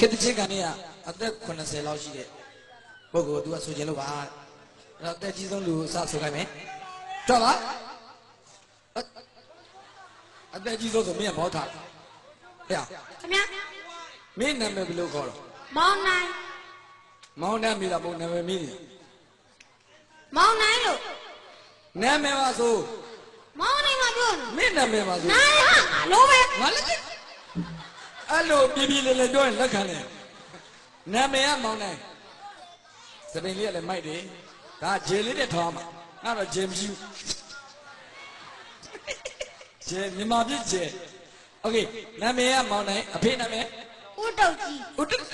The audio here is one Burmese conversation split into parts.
ခေတ္တချင်းကနေကအသက်80လောက်ရှိတဲ့ပုဂ္ဂိုလ်သူကဆိုချင်လို့ပါအဲ့တော့အသက်ကြီးဆုံးလူကိုစဆိုခိုင်းမယ်တော့ပါအသက်ကြီးဆုံးဆိုမင်းကဘောထားဟဲ့ခင်ဗျာမင်းနာမည်ဘယ်လိုခေါ်တော့မောင်နိုင်မောင်နိုင်မိလားပုံနာမည်မင်းမောင်နိုင်လို့နာမည်ပါဆိုမောင်နိုင်မှာပြောမင်းနာမည်ပါဆိုနိုင်ဟာလို့ပဲငါလည်းအဲ့လိုပြပြလေးလေးပြောရင်လက်ခံတယ်နာမည်ကမောင်နိုင်စပင်လေးကလည်းမိုက်တယ်ဒါဂျယ်လေးနဲ့ထောင်းမှာငါတော့ဂျယ်မရှိဘူးဂျယ်မြန်မာပြည်ဂျယ်โอเคနာမည်ကမောင်နိုင်အဖေနာမည်ဦးတုတ်ကြီးဦးတုတ်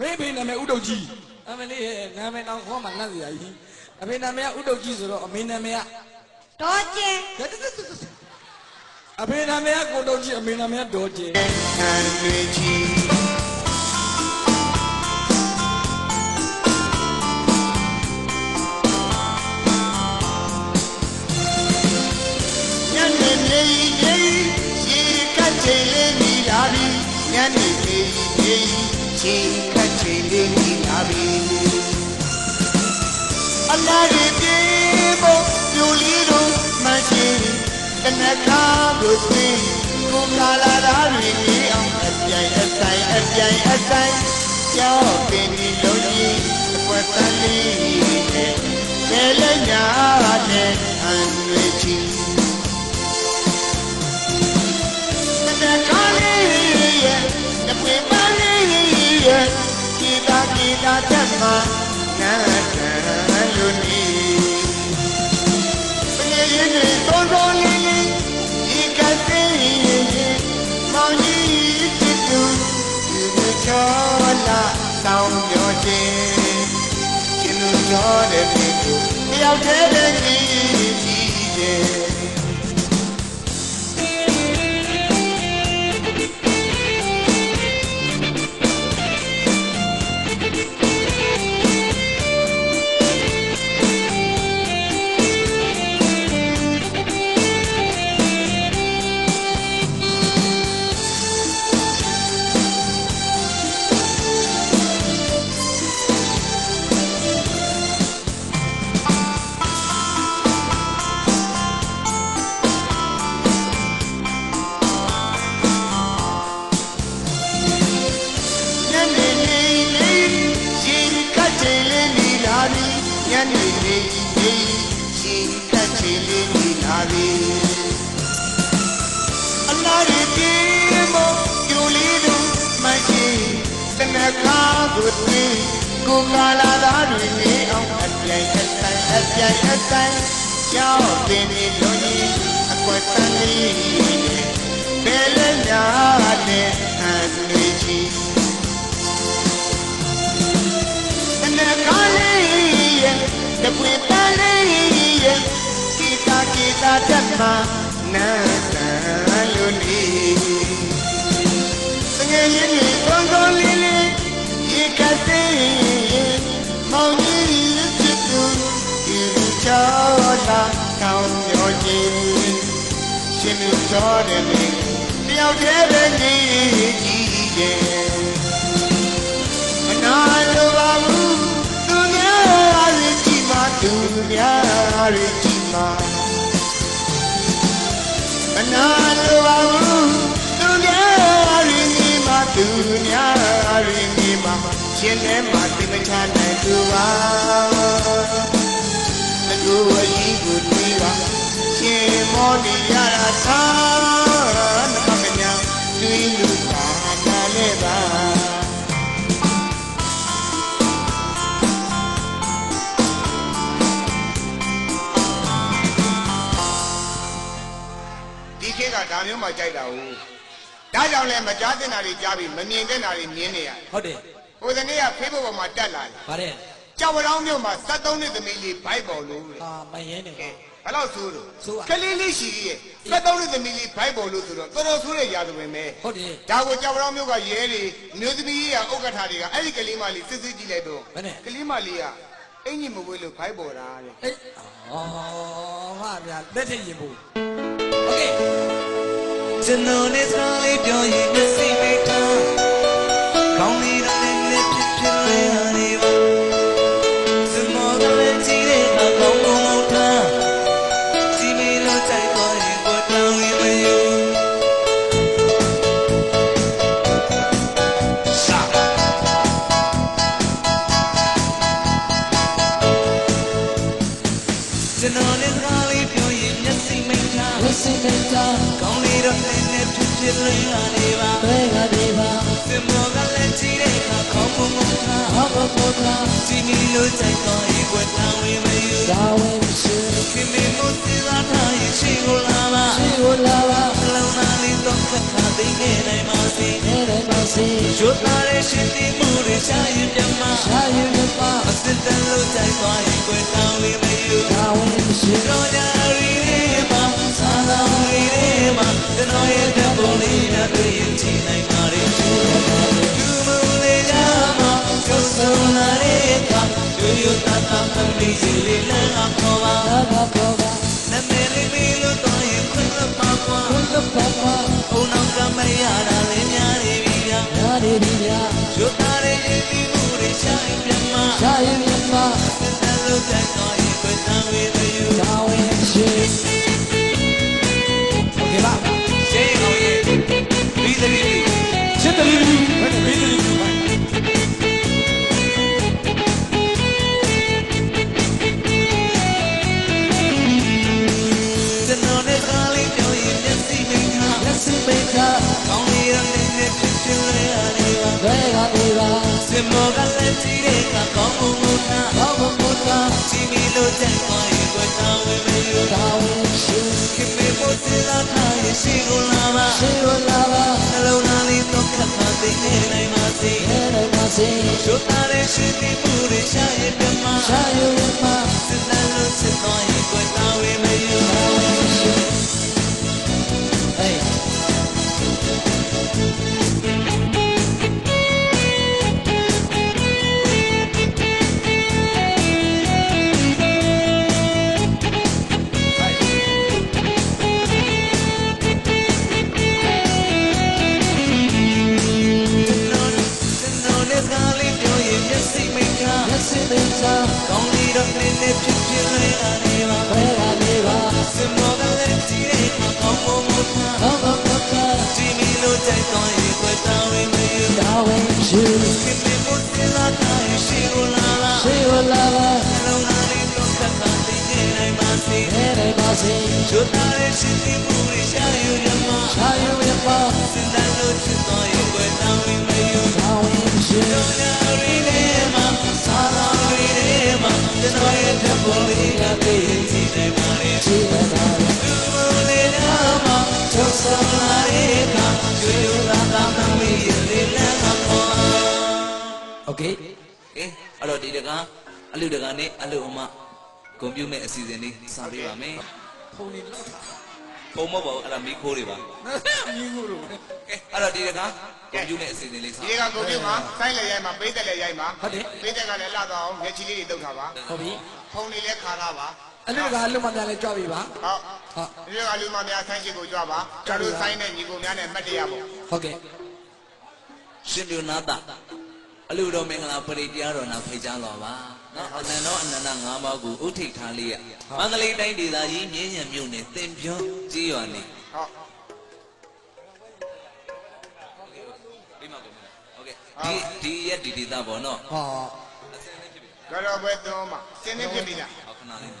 မင်းဖေနာမည်ဦးတုတ်ကြီးအမလေးနာမည်တော့ခေါ်မှနတ်စရာကြီးအဖေနာမည်ကဦးတုတ်ကြီးဆိုတော့အမေနာမည်ကဒေါ်ကျင်အဖေနာမည်ကကိုတုတ်ကြီးအမေနာမည်ကဒေါ်ကျင်အန်တွေကြီးညနေလေးလေးရေကချိန်လေးညီလာပြီညနေလေးလေးရေကချိန်လေးညီလာပြီအလားရပြေဖို့ပြူလေးတို့မရှိတနခါကိုသိကိုလာလာတာတွေအောင်အပြိုင်အဆိုင်အပြိုင်အဆိုင်ကြောက်ပင်ဒီလုံးကြီးအကွက်တန်းလေးနဲ့ကျဲလက်ညာနဲ့အန်တွေချီတနခါလေးရဲ့တပွေပန်းလေးရဲ့ဒီတာတက်မှာနာခံလို့နေပနေရင်းတွေသုံးသုံးလေးလေးဒီကသိရင်မောင်ကြီးစစ်သူဒီချောလာတောင်းပြောခြင်းရှင်လူရောတဲ့ပြည်သူတယောက်တည်းတည်းကြီးတယ် ညနေလေးရှင်ကချီလေးဒီလာပြီအလားရပြေမို့ပြူလေးတို့မရှိတနခါကိုတွေ့ကိုကာလာသားတွေနေအောင်အပြိုင်အဆိုင်ကြောက်တင်နေလို့ကြီးအကွက်တန်းလေးဘယ်လဲများနဲ့ဟန်နေချီတနခါလေးရဲ့တပွေတန်းလေးရဲ့ကိတာတတ်မှာနာတန်လို့နေတငယ်ချင်းတွေကောင်းကောင်းလေးလေးရေကစေးမောင်ကြီးဖြစ်သူဒီချောလာကောင်းပြောခြင်းရှင်လူတော်တယ်တယောက်တည်းပဲနေကြည့်တယ်မနာလိုပါဘူးသူများရကြည့်မှသူများရကြည့်မှမနာလိုပါဘူးသူများရနေမှသူများရနေမှရှင်ထဲမှာသိမချနိုင်သူပါတကူအကြီးကိုတွေးပါရှင်မောနေရတာသာနှမကညာတွေးလို့ပါနာလဲပါဒီခေတ်ကဒါမျိုးမှကြိုက်တာဟုတ်ဒါကြောင့်လဲမကြားတင်တာတွေကြားပြီးမမြင်တဲ့တာတွေမြင်နေရဟုတ်တယ်ဟိုတနေ့ကဖေးဘုတ်ပေါ်မှာတက်လာတယ်ဗါတဲ့ကြောက်ဝရောင်းမြို့မှာ73နှစ်သမီးလေးဘိုက်ပေါ်လို့မရဲနေပါဘယ်လောက်ဆိုးလို့ကလေးလေးရှိရဲ့73နှစ်သမီးလေးဘိုက်ပေါ်လို့ဆိုတော့တော်တော်ဆိုးတဲ့ຢာသူပဲဟုတ်တယ်ဒါကိုကြောက်ဝရောင်းမြို့ကရဲတွေမျိုးသမီးကြီးကဥက္ကဋ္ဌတွေကအဲ့ဒီကလေးမလေးစစ်စစ်ကြည့်လိုက်တော့ကလေးမလေးကအင်ကြီးမဝေးလို့ဘိုက်ပေါ်တာတဲ့အေးဟာဗျာလက်ထည့်ရင်ဘူးโอเคကျွန်တော်နဲ့စကားလေးပြောရင်မျက်စိမိတ်ထားကောင်းလေးတဲ့နဲ့ဖြစ်ဖြစ်လဲနေပါစမောကလေးကြည့်တဲ့ကောင်းကောင်းထားဒီမီလိုကြိုက်သွားရင်ကိုတောင်းရင်မယူကျွန်တော်နဲ့စကားလေးပြောရင်မျက်စိမိတ်ထားကောင်းလေးတော့နဲ့ဖြစ်ဖြစ်လဲနေပါဘယ်ကနေပါစမောကလည်းကြည့်တဲ့အခါခေါင်းပုံပုံထားဟောပေါ်ထားဒီမီလိုကြိုက်တော့ရင်ကိုတောင်းရင်မယူသာဝင်ရှိခင်မင်းမသိတာထားရင်ရှိကိုလာပါလုံးသားလေးတော့ခက်ခါသိနေနိုင်ပါစေရွတ်သားတဲ့ရှင်ဒီမှုတွေရှာရင်ပြမအစစ်တလို့ကြိုက်သွားရင်ကိုတောင်းရင်မယူတော့ကြရီလေးပါသာသာရီလေးပါကျွန်တော်ရဲ့ဓာတ်ပုံလေးများတွေ့ရင်ကြည့်နိုင်ပါလေသူမလေးကြမှာကျုပ်ဆုံးလာတဲ့အခါတွေ့ရတာတာမမီးကြီးလေးလည်းအခေါ်ပါနာမည်လေးပြီးလို့တော့ရင်ခွင့်လွတ်ပါကွာအုံနောက်ကမရတာလည်းများနေပြီဗျာရွတ်သားတဲ့ရည်ပြီးမှုတွေရှာရင်ပြမစစ်တလို့ကြိုက်တော့ရင်ကိုတောင်းရင်မယူโอเคပါရှင်းအောင်ရဲ့ပြီးတယ်ပြီရှင်းတယ်ပြီဘယ်နဲ့ပြီးတယ်ပြီကျွန်တော်နဲ့ကားလေးပြောရင်မျက်စိမိတ်ထားကောင်းလေးရတဲ့ဖြစ်ဖြစ်လဲနေပါဘယ်ကနေပါစမောကလည်းကြည့်တဲ့အခါကောင်းမှုထားဒီမီလိုကြိုက်သွားရင်ကိုတောင်းဝင်မယူခင်မေမို့စီလာထားရင်ရှိကိုလာပါနှလုံးသားလေးတော့ခက်ခါသိနေနိုင်ပါစေရွတ်သားတဲ့ရှင်ဒီမှုတွေရှာရင်ပြမစစ်တမ်းလို့ချစ်သွားရင်ကိုတောင်းဝင်မယူ ကောင်းလေးတော့နေနေဖြစ်ဖြစ်လဲနေပါဘယ်ကနေပါစမောကလည်းကြည့်တဲ့အခါကောင်းမှုမထားဒီမီလိုကြိုက်တော့ရင်ကိုတောင်းရင်မယူခင်မင်းမသိတာထားရင်ရှိကိုလာပါနှလုံးသား စေ ကျွတ်သားတဲ့ရှင်ဒီမှုတွေရှာယူရမှာ ရှာယူရပါ စင်တန်းလို့ချစ်တော်ရဲ့ွယ်တောင်းဝင်မယူ သာဝင်မရှိ တို့ညာရီထဲမှာသာသာရီထဲမှာကျွန်တော်ရဲ့ဓာတ်ပုံလေးကသိကြည့်နေပါလေ ကြည့်နေပါလေ သူမလေးနာမှာထုတ်ဆောင်လာတဲ့အခါကျွေးရတာမမီးလေးလမ်းမှာပေါ် โอเค အဲ့တော့ဒီတကအလူတကနဲ့အလူအမဂုံပြုမဲ့အစီအစဉ်လေးစပေးပါမယ် ဖုန်နေလောက်တာ ဘုံမဟုတ်ပါဘူးအဲ့ဒါမီးခိုးတွေပါ မြင်းကိုလို့ အဲ့တော့ဒီတကဂုံပြုမဲ့အစီအစဉ်လေးစ ဒီကကိုပြုတ်မှာဆိုင်းလည်းရိုက်မှာပေးသက်လည်းရိုက်မှာ ဟုတ်တယ် ပေးသက်ကလည်းလှသွားအောင်မျက်ချီလေးတွေတုတ်ထားပါ ဟုတ်ပြီ ဖုန်းလေးလည်းခါထားပါ အဲ့ဒီကလွတ်မများလဲကြွပြီပါ ဟုတ် ဟုတ် ဒီကလူမများဆိုင်းရှိကိုကြွပါကျွန်တော်ဆိုင်းတဲ့ညီကိုများနဲ့မှတ်တရပေါ့ ဟုတ်ကဲ့ ရှင်ပြနာတာအလူတော်မင်္ဂလာပရိတရားတော်နာဖိတ်ကြားတော်ပါနော်အနန္တောအနန္တ၅ပါးကိုဥထိတ်ထားလေးရမန္တလေးတိုင်းဒေသကြီးမြင်းရံမြို့နယ်သင်ပြွန်းကြီးရွာနေ ဟုတ် ပြီးမှကုန်ပြီโอเคဒီရက်ဒီဒေသပေါ့နော် ဟော ကတော့ပဲသုံးမှာစင်းနေဖြစ်ပြီလား ဟောခဏလေး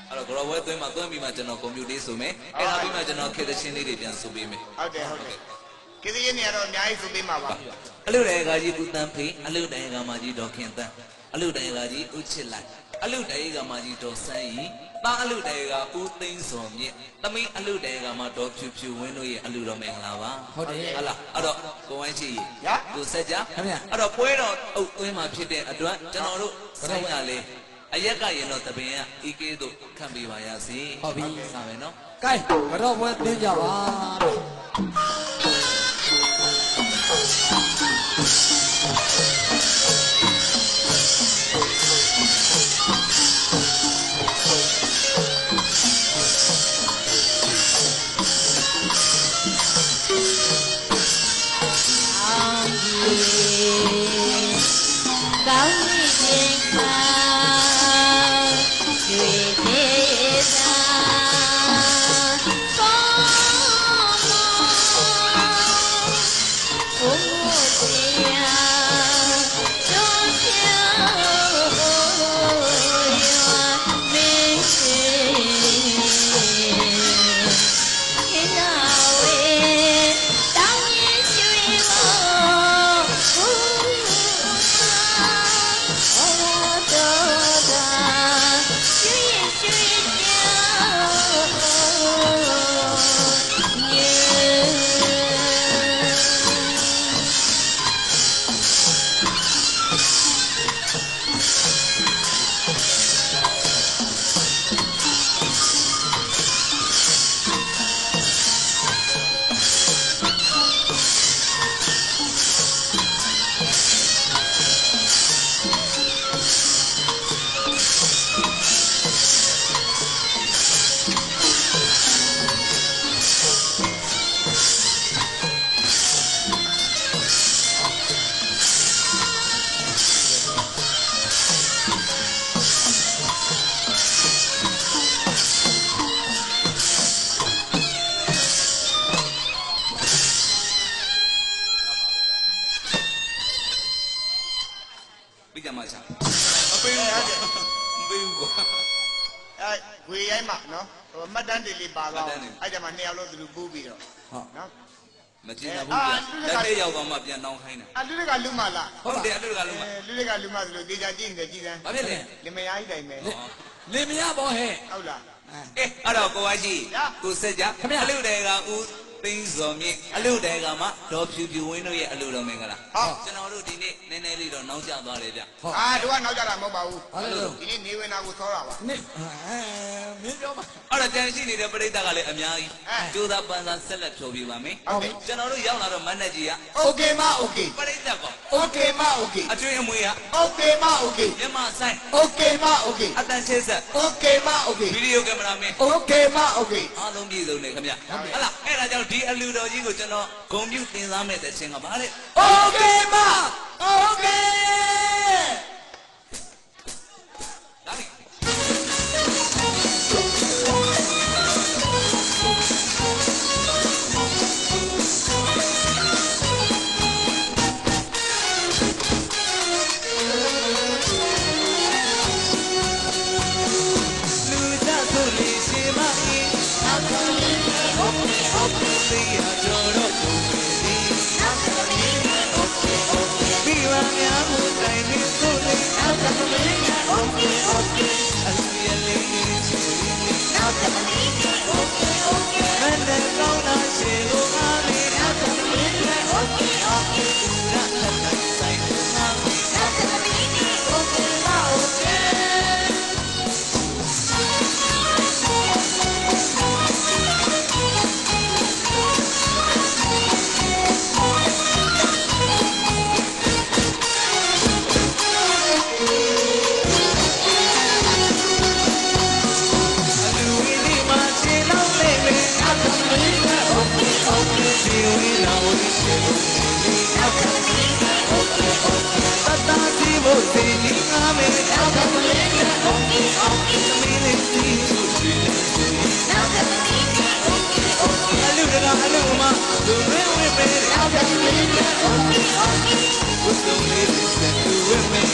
အဲ့တော့ဂရောဝဲသွင်းမှပြီးမှကျွန်တော်ကွန်ပျူတာဆိုမယ်အဲ့ဒါပြီးမှကျွန်တော်ခေတ်သချင်းလေးတွေပြန်ဆိုပေးမယ် ဟုတ်တယ်ဟုတ်တယ်ကိစ္စရင်နေတော့အများကြီးဆိုပေးမှာပါ အလူတိုင်ကကြီးဦးတန်းဖေးအလူတိုင်ကမကြီးဒေါ်ခင်တန်းအလူတိုင်ကကြီးဦးချစ်လိုက်အလူတိုင်ကမကြီးဒေါ်ဆန်းရီတာအလူတိုင်ကဦးသိန်းစောမြင့်သမီးအလူတိုင်ကမဒေါ်ဖြူဖြူဝင်းတို့ရဲ့အလူတော်မင်္ဂလာပါ ဟုတ်တယ် ဟုတ်လားအဲ့တော့ကိုဝိုင်းချီကိုဆက်ကြ ခင်ဗျာ အဲ့တော့ပွဲတော်အုပ်သွင်းမှာဖြစ်တဲ့အတွက်ကျွန်တော်တို့ဆိုင်ရလေးအရက်ကရင်တော့တပင်ကဤကေးတို့ခံပေးပါရစေ ဟုတ်ပြီ စာမယ်နော် ကဲကတော့ပွဲသိကြပါတော့ ကောင်းပြီခြင်းခါရွေသေးသာကောင်းမဘုရားတို့ပြောမင်းရှိခင်နာဝေတောင်းရင်ရွှေမောဘုပြီးကြမှာချအပေးဘူးမပေးဘူးကွာ အဲဝေရိုက်မှာနော်ဟိုမှတ်တမ်းတွေလေးပါတော့အဲ့ကြမှာနှစ်ယောက်လုံးသူတို့ပူးပြီးတော့ ဟုတ် နော် မကြည့်ရဘူးဗျလက်သေးရောက်သွားမှပြန်နှောင်းခိုင်းတာ အလူတွေကလူမလား ဟုတ်တယ်အလူကလုံးမ လူတွေကလူမဆိုလို့ဒေချာကြည့်နေတယ်ကြည်စမ်း ဘာဖြစ်လဲ လင်မယားကြီးတိုင်ပဲ လင်မရပါဟဲ့ ဟုတ်လား အဲ့တော့ကိုဝါရှိကိုဆက်ကြအလူတွေကဦးသိန်းစောမြင့်အလူတွေကမှဒေါ်ဖြူဖြူဝင်းတို့ရဲ့အလူတော်မင်္ဂလာကျွန်တော်တို့ဒီနေ့နည်းနည်းလေးတော့နှောင်းကြသွားတယ်ဗျ ဟုတ် တို့ကနောက်ကြတာမဟုတ်ပါဘူး ဘာလို့လဲ ဒီနေ့နေဝင်တာကိုသောတာပါ နိမင်းပြောပါ အဲ့တော့တန်ရှိနေတဲ့ပရိသတ်ကလည်းအများကြီးကျိုးသားပန်းစားဆက်လက်ဖြောပြပါမယ်ကျွန်တော်တို့ရောက်လာတော့မန်နက်ကြီးက โอเคမโอเค ပရိသတ်က โอเคမโอเค အကျွေးအမွေက โอเคမโอเค မြမဆိုင် โอเคမโอเค အတန်ရှေ့ဆက် โอเคမโอเค ဗီဒီယိုကင်မရာမင်း โอเคမโอเค အားလုံးပြည့်စုံနေခင်ဗျဟုတ်လားအဲ့ဒါကြောင့်ဒီအလူတော်ကြီးကိုကျွန်တော်ဂုံပြုတင်စားမဲ့တဲ့ချင်းကဗါလေ โอเคမโอเค လာပြီ လူကြသူလေးရှိမ သမီးလေးစီကိုရွှေလဲဆိုရင်အလူတကအလူမသူဝင်းဝင်းပဲဝတ်စုံလေးတွေဆက်သူဝင်းမယ်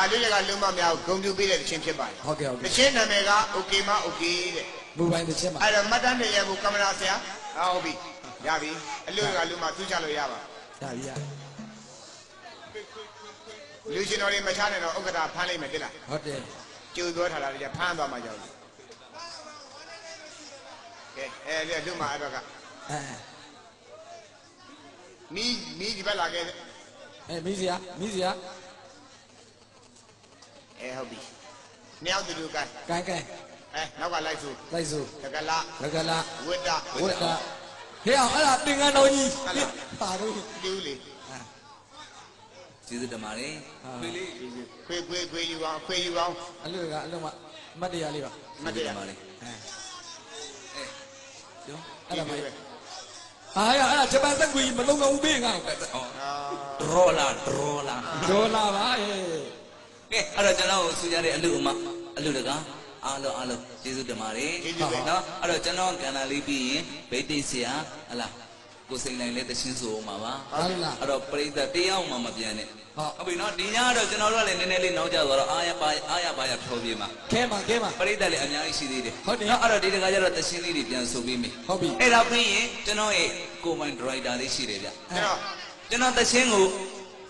ဒါလေးကလုံးမများကိုဂုံပြူပေးတဲ့တခြင်းဖြစ်ပါတယ်ဟုတ်ကဲ့တခြင်းနာမည်က okay မ okay တဲ့ မူပိုင်းတခြင်းပါအဲ့တော့မှတ်တမ်းတွေရဖို့ကင်မရာဆရာဟုတ်ပြီရပြီအလူကလုံးမသူ့ချလို့ရပါရပြီရလူရှင်တော်တွေမချနဲ့တော့ဥက္ကဋ္ဌဖမ်းလိုက်မယ်တိလားဟုတ်တယ်ကျိုးပြောထားတာတွေဖမ်းသွားမှကြောက်တယ်ကဲအဲ့ဒီလူမအဲ့တော့ကမီးဒီဘက်လာခဲ့မီးစရာဟုတ်ပြီနှစ်ယောက်တူကိုင်းနောက်ကလိုက်စို့တကလာဝိတ္တဟဲ့အောင်အဲ့ဒါသင်္ကန်းတော်ကြီးပါတော့တူးလေကျေးဇူးတင်ပါတယ်ခွေလေးခွေယူအောင်အလူကအလုံးမမတ်တရားလေးပါမတ်တရားပါလေကျော်အဲ့ဒါမရဟာရအဲ့ဒါဂျပန်သက်ကွေမလုံးတော့ဘူးပေးငါဒရောလာပါဟဲ့ကဲအဲ့တော့ကျွန်တော်ဆူကြတဲ့အလူအလူတကားအားလုံးကျေးဇူးတင်ပါတယ်နော်အဲ့တော့ကျွန်တော်ကဏ္ဍလေးပြီးရင်ဗိတ်တိဆရာဟလား ကိုစိန်နိုင်လဲတချင်းဆိုအောင်ပါပါ ဟုတ်လား အဲ့တော့ပရိသတ်တရားမှမပြန်နဲ့ ဟုတ် ဟုတ်ပြီနော်ဒီညကတော့ကျွန်တော်တို့ကလည်းနည်းနည်းလေးနောက်ကျသွားတော့အားရပါရဖြောပြေးမှာ ခဲမှာခဲမှာ ပရိသတ်လည်းအများကြီးရှိသေးတယ် ဟုတ်တယ် နော်အဲ့တော့ဒီတခါကျတော့တချင်းလေးတွေပြန်ဆိုပြီးပြီ ဟုတ်ပြီ အဲ့ဒါပြီးရင်ကျွန်တော်ရဲ့ကိုမိုင်ဒရိုက်တာလေးရှိတယ်ဗျ ကျွန်တော် ကျွန်တော်တချင်းကို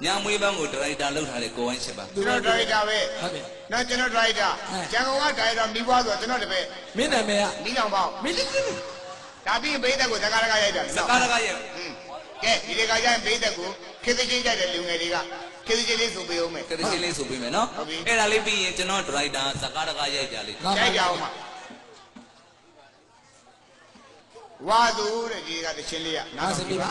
ညမွေးပန်းကိုဒရိုက်တာလုပ်ထားတဲ့ကိုဝိုင်းရှိပါ ကျွန်တော်ဒရိုက်တာပဲ ဟုတ်တယ် နော်ကျွန်တော်ဒရိုက်တာကျန်ကုန်ကဒရိုက်တာမိဘဆိုကျွန်တော်တပည့် မင်းနာမည်က နီးအောင်ပေါ့ မင်းတိတိ ဒါပြီးဘိသက်ကိုဇကာရကရိုက်တာ စကားတကားရဲ့ ကဲဒီကရိုက်ဘိသက်ကိုခေတ်ချင်းကြိုက်တဲ့လူငယ်တွေကခေတ်ချင်းလေးဆိုပေးအောင်မယ် ကတိချင်းလေးဆိုပေးမယ်နော် ဟုတ်ပြီ အဲ့ဒါလေးပြီးရင်ကျွန်တော်ဒရိုက်တာစကားတကားရိုက်ကြလေး ငါ ကြိုက်ကြအောင်ပါဝါသူတဲ့ဒီကတချင်းလေးက ငါစပြီပါ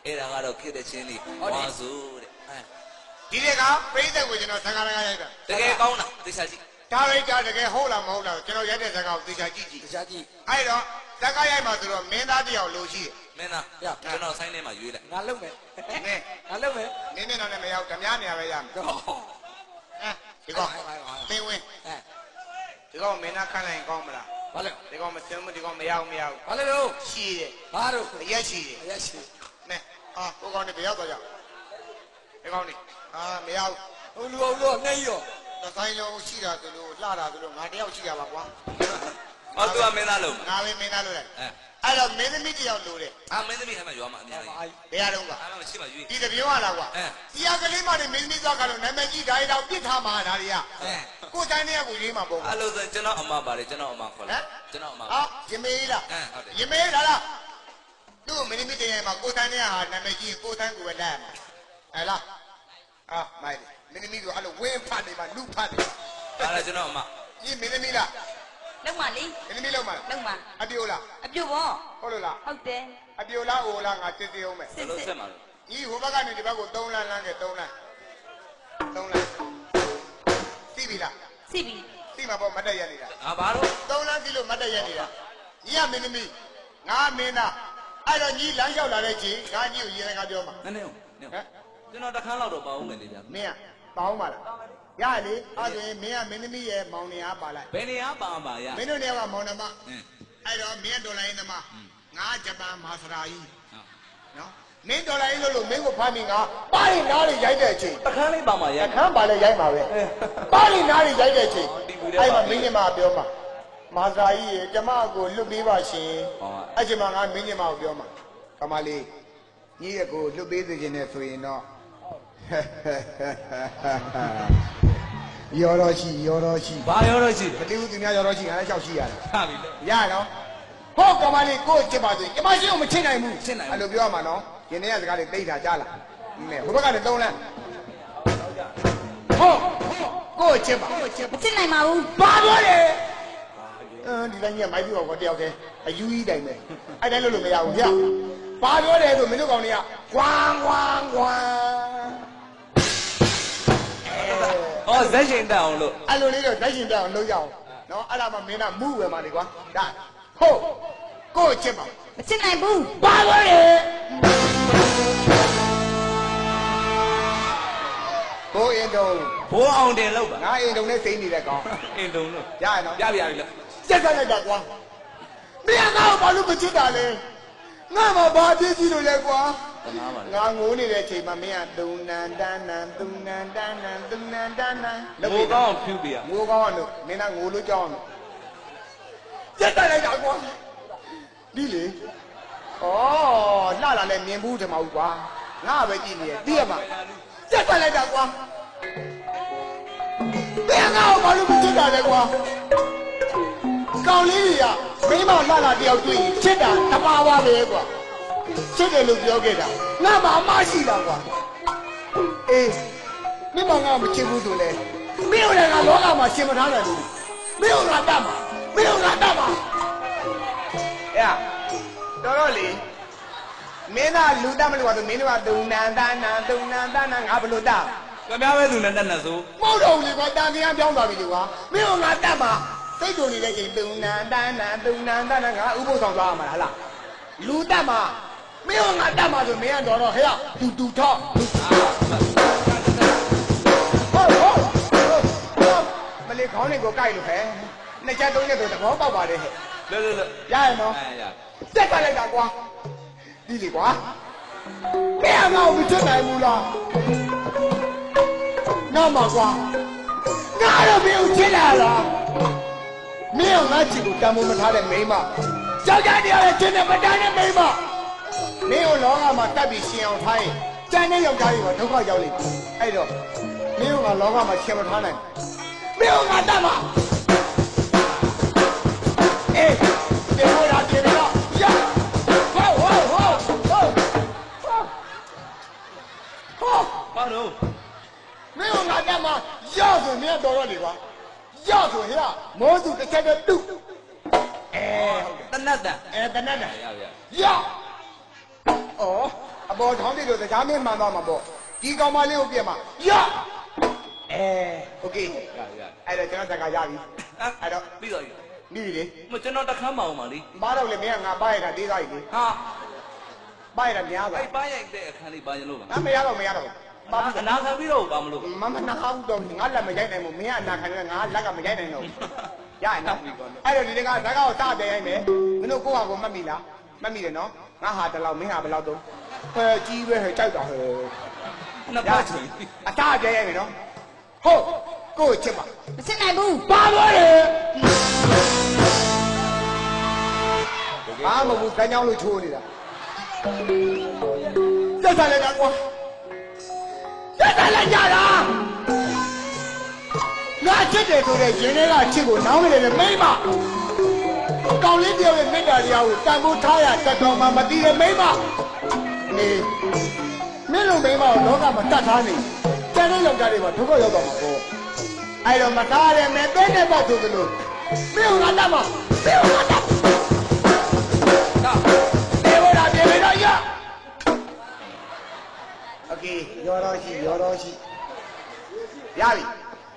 အဲ့ဒါကတော့ခေတ္တချင်းလေးဝါဆိုတဲ့ ဒီကဘိသက်ကိုကျွန်တော်ဇကာရကရိုက်တာ တကယ်ကောင်းလားသိချာကြည့် ဒါရိုက်တာတကယ်ဟုတ်လားမဟုတ်လားကျွန်တော်ရိုက်တဲ့ဇကာကိုသေချာကြည့်ကြည့် တခြားကြည့် အဲ့တော့ဇကာရိုက်မှာဆိုတော့မင်းသားတယောက်လိုရှိတယ် မင်းသားကျွန်တော်ဆိုင်ထဲမှာရွေးလိုက် ငါလုံးမယ် နင်း ငါလုံးမယ် နင်းတော့လည်းမရောက်ဓမြနေရပဲရမယ်ဒီကောင်မင်းဝင်ဒီကောင်မင်းနာခန့်လိုက်ကောင်းမလား ဘာလဲ ဒီကောင်မစင်းမဒီကောင်မရောက်မရောက် ဘာလဲတော့ ရှိတယ် ဘာတော့ အရက်ရှိတယ် အရက်ရှိ နဲကိုကောင်နေဘယ်ရောက်တော့ရောက်ဒီကောင်နေမရောက် ဟိုလူနေရော တစ်ဆိုင်လုံးရှိတာသူလို့လှတာသူလို့ငါတယောက်ရှိတာပါကွာ ဟောသူကမင်းသားလုံး ငါပဲမင်းသားလို့လိုက်အဲ့တော့မင်းသမီးတယောက်လို့တဲ့ မင်းသမီးအဲ့မှာရွာမှာအများကြီး ဘယ်ရတော့ကွာ အဲ့မှာရှိမှရွေး ဒီတပြောရလားကွာဒီအကလေးမတွေမင်းသမီးသွားကြလို့နာမည်ကြီးဓာရီတော့ပြစ်ထားမှာဒါတွေကကိုတိုင်းတဲ့ကိုရေးမှာပေါ့ အဲ့လိုဆိုကျွန်တော်အမပါတယ်ကျွန်တော်အမခေါ်လိုက်ကျွန်တော်အမ ရင်မေးလား ဟုတ်တယ် ရင်မေးလားလားသူ့မင်းသမီးတည်းမှာကိုတိုင်းတဲ့ဟာနာမည်ကြီးကိုတိုင်းကိုပဲလက်မှာဟဲ့လားမိုက်မင်းသမီးကအဲ့လိုဝင်းဖတ်နေမှာလူဖတ်နေ အဲ့ဒါကျွန်တော်အမ ဒီမင်းသမီးလား လုံးမလေး မင်းသမီးလုံးမလား လုံးမ အပြိုလား အပြုတ်ပေါ့ ဟုတ်လို့လား ဟုတ်တယ် အပြိုလားအိုလားငါစစ်စစ်အောင်မယ် ဘယ်လိုဆက်မှာလဲ ဒီဟိုဘက်ကနေဒီဘက်ကို3လမ်းလမ်းက3လမ်းသိပြီလား စီပြီ သိမှာပေါ့မတ်တက်ရနေတာ ဘာလို့ 3လမ်းစီလို့မတ်တက်ရနေတာညီကမင်းသမီးငါမင်းသားအဲ့တော့ညီလမ်းလျှောက်လာတဲ့ချိန်ငါညီကိုရေငါပြောမှာ နည်းကျွန်တော်တခန်းလောက်တော့ပါအောင်မယ်လေဗျာ မင်းကပေါင်းပါလားရလေအဲ့ဆိုရင်မင်းကမင်းသမီးရဲ့မောင်နေအားပါလိုက် ဘယ်နေရာပါပါရ မင်းတို့နေကမောင်နှမအဲ့တော့မင်းဒေါ်လာရင်းသမားငါဂျပန်မာစရာကြီးနော်မင်းဒေါ်လာရင်းလို့မင်းကိုဖမ်းပြီးငါပါးရင်နားတွေရိုက်တဲ့အချိန် တခန်းလေးပါမှာရ အခန်းပါလဲရိုက်မှာပဲပါးရင်နားတွေရိုက်တဲ့အချိန်အဲ့မှာမင်းညီမပြောမှာမာစရာကြီးရေကျမကိုလွတ်ပေးပါရှင်အဲ့ချိန်မှာငါမင်းညီမကိုပြောမှာကမလေးညီရဲ့ကိုလွတ်ပေးစေခြင်းနဲ့ဆိုရင်တော့ရော်တော်ရှိ ဘာရောတော့ရှိ မတည်ဘူးသူများရော်တော်ရှိငါလည်းလျှောက်ရှိရတယ် ဟာပြီလေ ရနော်ဟောကမလေးကိုချစ်ပါစေကျမရှိအောင်မချစ်နိုင်ဘူးအဲ့လိုပြောရမှာနော်ယင်းတဲ့စကားတွေသိတာကြားလားနဲဟိုဘက်ကလည်း3လမ်းဟောကိုချစ်ပါ မချစ်နိုင်ပါဘူး ပါတော့လေဒီတိုင်းကြီးမိုက်ပြီးတော့တယောက်တည်းအယူကြီးတိုင်ပဲအဲ့တိုင်းလို့မရဘူးဗျပါတော့တယ်ဆိုမင်းတို့ကောင်တွေကကွမ်ကွမ်ကွမ် ဟောဇက်ရှင်တက်အောင်လို့ အဲ့လိုလေးတော့တိုက်ရှင်ပြအောင်လုပ်ရအောင်နော်အဲ့ဒါမှမင်းကမှုဝယ်မှာလေကွာဒါဟုတ်ကိုချစ်ပါ မချစ်နိုင်ဘူး ပါတော့လေဘိုးအင်တုံ ဘိုးအောင်တင်လို့ပါ ငါအင်တုံနဲ့စိမ့်နေတဲ့ကောင် အင်တုံလို့ ရရနော် ပြပြီလို့ စက်လိုက်တာကွာမင်းကငါ့ကိုဘာလို့မချစ်တာလဲငါမှဘာပြည့်စည်လို့လဲကွာ တနာပါလေ ငါငိုးနေတဲ့အချိန်မှာမင်းကသုံးနန်တန်းနန်သုံးနန်တန်းနန်သုံးနန်တန်းနန် ဘိုးကောင်းဖြူပြရ ငိုကောင်းလို့မင်းကငိုလို့ကြောင်းလို့စက်လိုက်တာကွာဒီလေဩလှလာလဲမြင်ဘူးတမဟုတ်ကွာငါပဲကြည့်နေတယ်သိရမှာစက်လိုက်တာကွာဘယ်ငါ့ကိုဘာလို့မချစ်တာလဲကွာကောင်လေးတွေကမိမလှလာတယောက်တွေ့ရင်ချစ်တာတပါးပါပဲကွာချစ်တယ်လို့ပြောခဲ့တာငါမှအမရှိတာကွာအေးမင်းမငါမချစ်ဘူးဆိုလဲမင်းတို့လည်းငါလောကမှာရှင်မထားနိုင်ဘူးမင်းတို့ငါတတ်မှာမင်းတို့ငါတတ်မှာအေးတော်တော်လေးမင်းကလူတတ်မလို့ဆိုမင်းတို့ကဒုံနန်တန်းနန်ဒုံနန်တန်းနန်ငါဘလို့တတ် ကြပြပဲသူနဲ့တက်နေဆို မဟုတ်တော့ဘူးလေကွာတန်တရားပြောင်းသွားပြီလေကွာမင်းတို့ငါတတ်မှာစိတ်တုန်နေတဲ့ချိန်ဒုံနန်တန်းနန်ဒုံနန်တန်းနန်ငါဥပုသ်ဆောင်သွားရမှာလားလူတတ်မှာမင်းတို့ငါတတ်မှာဆိုမင်းကတော့ဟဲ့တူထောက်ဟုတ်မလေးခေါင်းနဲ့ကိုကြိုက်လို့ပဲနှစ်ချက်သုံးချက်ဆိုသဘောပေါက်ပါလေဟဲ့ လွတ်ရရနော် ရ စက်ကလိုက်တာကွာဒီလေကွာမင်းအမောင်မချစ်နိုင်ဘူးလားနောက်မှာကွာငါတော့မင်းကိုချစ်လာလားမင်းကငါချစ်ကိုတမ်းမိုးမထားတဲ့မိန်းမကြောက်ကြတယ်ချစ်တယ်မတန်းတဲ့မိန်းမမင်းကိုလောကမှာတတ်ပြီးရှင်အောင်ထားရင်ကျန်တဲ့ယောက်ျားတွေကဒုက္ခရောက်လိမ့်မယ်အဲ့တော့မင်းကလောကမှာရှင်မထားနိုင်မင်းကငါတတ်မှာအေးဒီလိုလားဒီလိုရဟောဘာလို့ မင်းကငါတတ်မှာရဆိုမင်းတော်တော့လေကွာရဆိုဟဲ့မောစုတစ်ချက်တည်းတူတနတ်တန် တနတ်တာရရဩအပေါ်ထောင်းတိလို့တရားမင်းမှန်သွားမှာပေါ့ဒီကောင်မလေးကိုပြက်မှာရโอเคအဲ့တော့ကျွန်တော်တက်ကရပြီအဲ့တော့ ပြီးတော့ မိပြီလေ မကျွန်တော်တခန်းမအောင်ပါလေ မားတော့လေမင်းကငါပါရတာသေးသားကြီးလေ ဟာ ပါရများပါ အဲ့ပါရိုက်တဲ့အခန်းလေးပါရင်လို့ပါ အမရတော့မရတော့ဘာ အနာခံပြီးတော့ပါမလို့ မနာဟုတ်တော့ငါလက်မရိုက်နိုင်ဘူးမင်းကအနာခံနေငါလက်ကမရိုက်နိုင်တော့ရရင်နော်အဲ့တော့ဒီတကဇက်ကောက်စတယ်ရိုက်မယ်မင်းတို့ကိုယ့်ဟာကိုမှတ်မိလားမှတ်မိတယ်နော်ငါဟာတလောက်မင်းဟာဘယ်လောက်တော့ကြီးပဲကြိုက်တာဟဲ့ နှစ်ပတ်ချင် အသားပြဲရိုက်မယ်နော်ဟုတ်ကိုချစ်ပါ မစစ်နိုင်ဘူး ပါသွားတယ်ဘာမှမဟုတ်တန်းကြောင်းလို့ချိုးနေတာတက်စားလိုက်တာကွာတက်စားလိုက်ကြတာငါချစ်တယ်ဆိုတဲ့ရင်ထဲကချစ်ကိုနောင်းနေတယ်မိမကောင်းလေးတယောက်ရဲ့မေတ္တာတရားကိုတန်ဖိုးထားရတက်တော်မှမသိတဲ့မိမနေမင်းလိုမိမကိုလောကမှာတတ်ထားနေတန်တဲ့ယောက်ျားတွေမှာဒုက္ခရောက်တော့မှာပေါ့အဲ့တော့မသားရမယ်ပဲနဲ့ပေါ့ဆိုသလိုမင်းကတတ်မှာမင်းကတတ်နေဝလာပြေတော့ရโอเคရောတော့ရှိရပြီ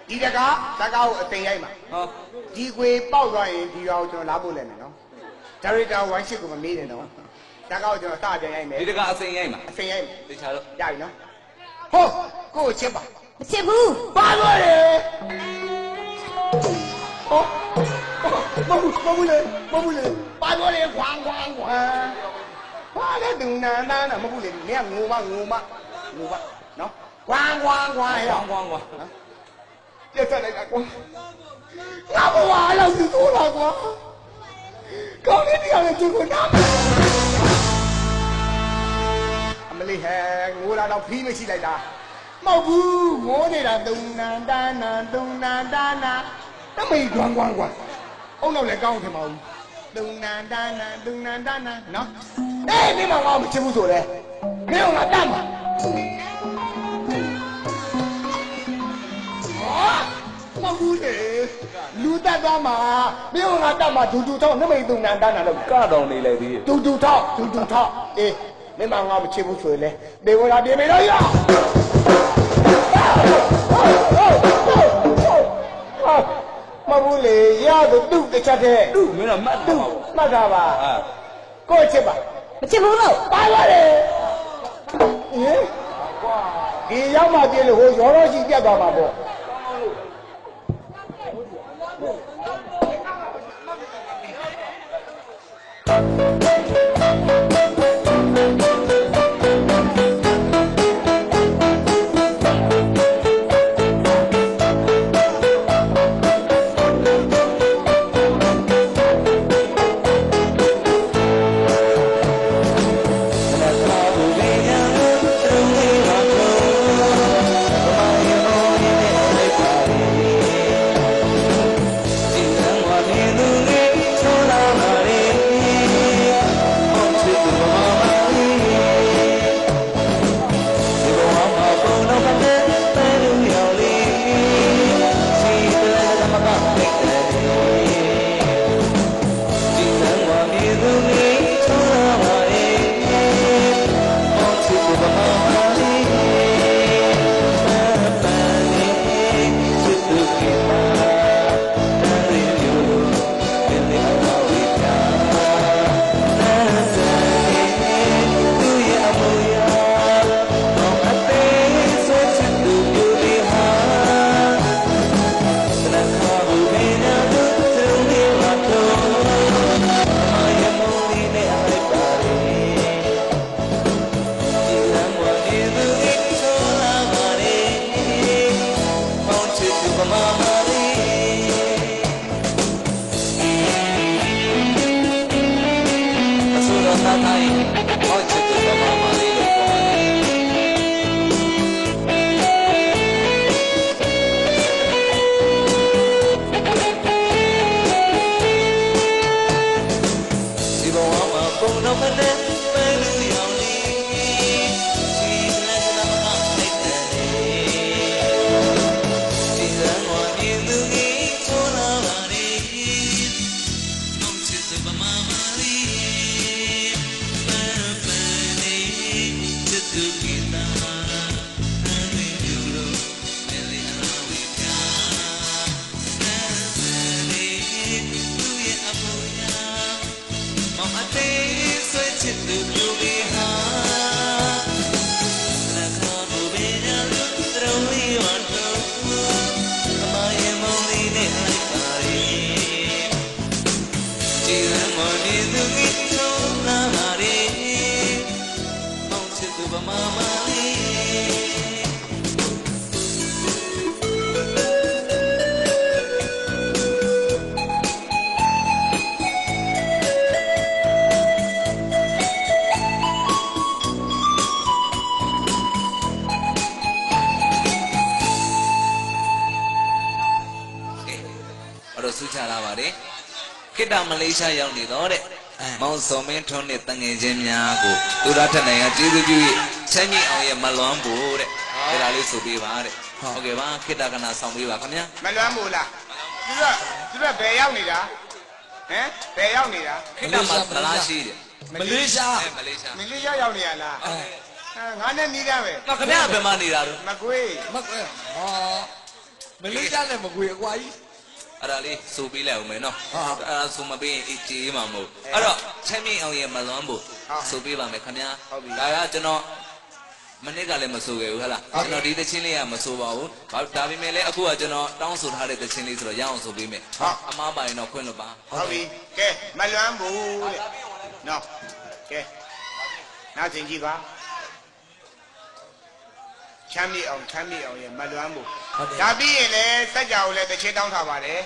ဒီတကားဇက်ကောက်ကိုအသိရိုက်မှာ ဟော ဒီကွေပေါက်သွားရင်ဒီရောကျွန်တော်လာဖို့လဲမယ်နော်ဒါရိုက်တာဝိုင်းရှစ်ကိုမမေးနဲ့နော်ဇက်ကောက်ကျွန်တော်စပြန်ရိုက်မယ် ဒီတကအစိန်ရိုက်မှာ အသိရိုက်မယ် တခြားတော့ ရပြီနော်ဟုတ်ကိုချစ်ပါ မစစ်ဘူး ပါသွားတယ်ဟုတ်မဘူးလေပါသွားတယ်ခွန်းဘာလဲတူနာနာမဟုတ်လေမင်းကငိုမနော်ခွန်းဟဲ့ ကွာပြတ်တက်လိုက်တာကွာငါဘဝအဲ့လောက်သူ့လာကွာကောင်းလေးတရားနဲ့သူ့ကိုနားအမလေးဟဲ့ငိုလာတော့ဖီးမရှိလိုက်တာမဟုတ်ဘူးငိုနေတာတုံနန္ဒနာတမိတ်ကွာအုံတော့လည်းကောင်းခင်မအောင်တုံနန္ဒနာနော်အေးဒီမှာငါမချစ်ဘူးဆိုလဲမင်းကငါတတ်မှာမဟုတ်လေလူတက်သွားမှာမင်းကငါတက်မှာဒူထောက်နမိတ်တုံနန္ဒနာလို့ ကတော့နေလိုက်သေးတယ် ဒူထောက်အေးမင်းမငါမချစ်ဘူးဆိုလဲဒေဝလာပြေမေတော့ရမဟုတ်လေရတော့သူ့တစ်ချက်တည်း သူ့မင်းတော့မှတ်တော့ မှတ်တာပါကိုချစ်ပါ မစစ်ဘူးလို့ ပါပါတယ်ဟင်ဒီရောက်မှပြေလို့ဟိုရောတော့ရှိပြတ်သွားမှာပေါ့ အဲ့တော့ဆူချလာပါတယ်ခိတ္တမလေးရှားရောက်နေတော့တဲ့မောင်စောမင်းထွန်းနဲ့တငယ်ချင်းများကိုသူရထက်နိုင်ကကျေးဇူးပြု၍ချမ်းမြေ့အောင်ရဲ့မလွမ်းဖို့တဲ့အဲ့ဒါလေးဆိုပေးပါတဲ့ဟုတ်ကဲ့ပါခိတ္တကနာဆောင်ပေးပါခင်ဗျာမလွမ်းဘူးလားသူကဘယ်ရောက်နေတာဟမ်ဘယ်ရောက်နေတာခိတ္တမလားရှိတယ်မလေးရှားမလေးရှားရောက်နေရလားငါနဲ့နီးတယ်ပဲခင်ဗျာဘယ်မှာနေတာတော့မကွေးဟောမလေးရှားနဲ့မကွေးအကွာကြီးအဲ့ဒါလေးဆိုပေးလိုက်အောင်မယ်နော်အဲ့ဒါဆိုမပေးရင်အေးမှာမဟုတ်အဲ့တော့ချမ်းမြေ့အောင်ရဲ့မလွမ်းဖို့ဆိုပေးပါမယ်ခင်ဗျာဒါကကျွန်တော်မနစ်ကလည်းမဆိုခဲ့ဘူးဟဲ့လားကျွန်တော်ဒီတချင်းလေးကမဆိုပါဘူးဒါပေမဲ့လည်းအခုကကျွန်တော်တောင်းဆိုထားတဲ့တချင်းလေးဆိုတော့ရအောင်ဆိုပေးမယ်အမားပါရင်တော့ခွင့်လို့ပါဟုတ်ပြီကဲမလွမ်းဘူးတဲ့နော်ကဲနားသင်ကြည့်ပါချမ်းမြေ့အောင်ရဲ့မလွမ်းဘူးဒါပြီးရင်လည်းစัจ java ကိုလည်းတချင်းတောင်းထားပါတယ်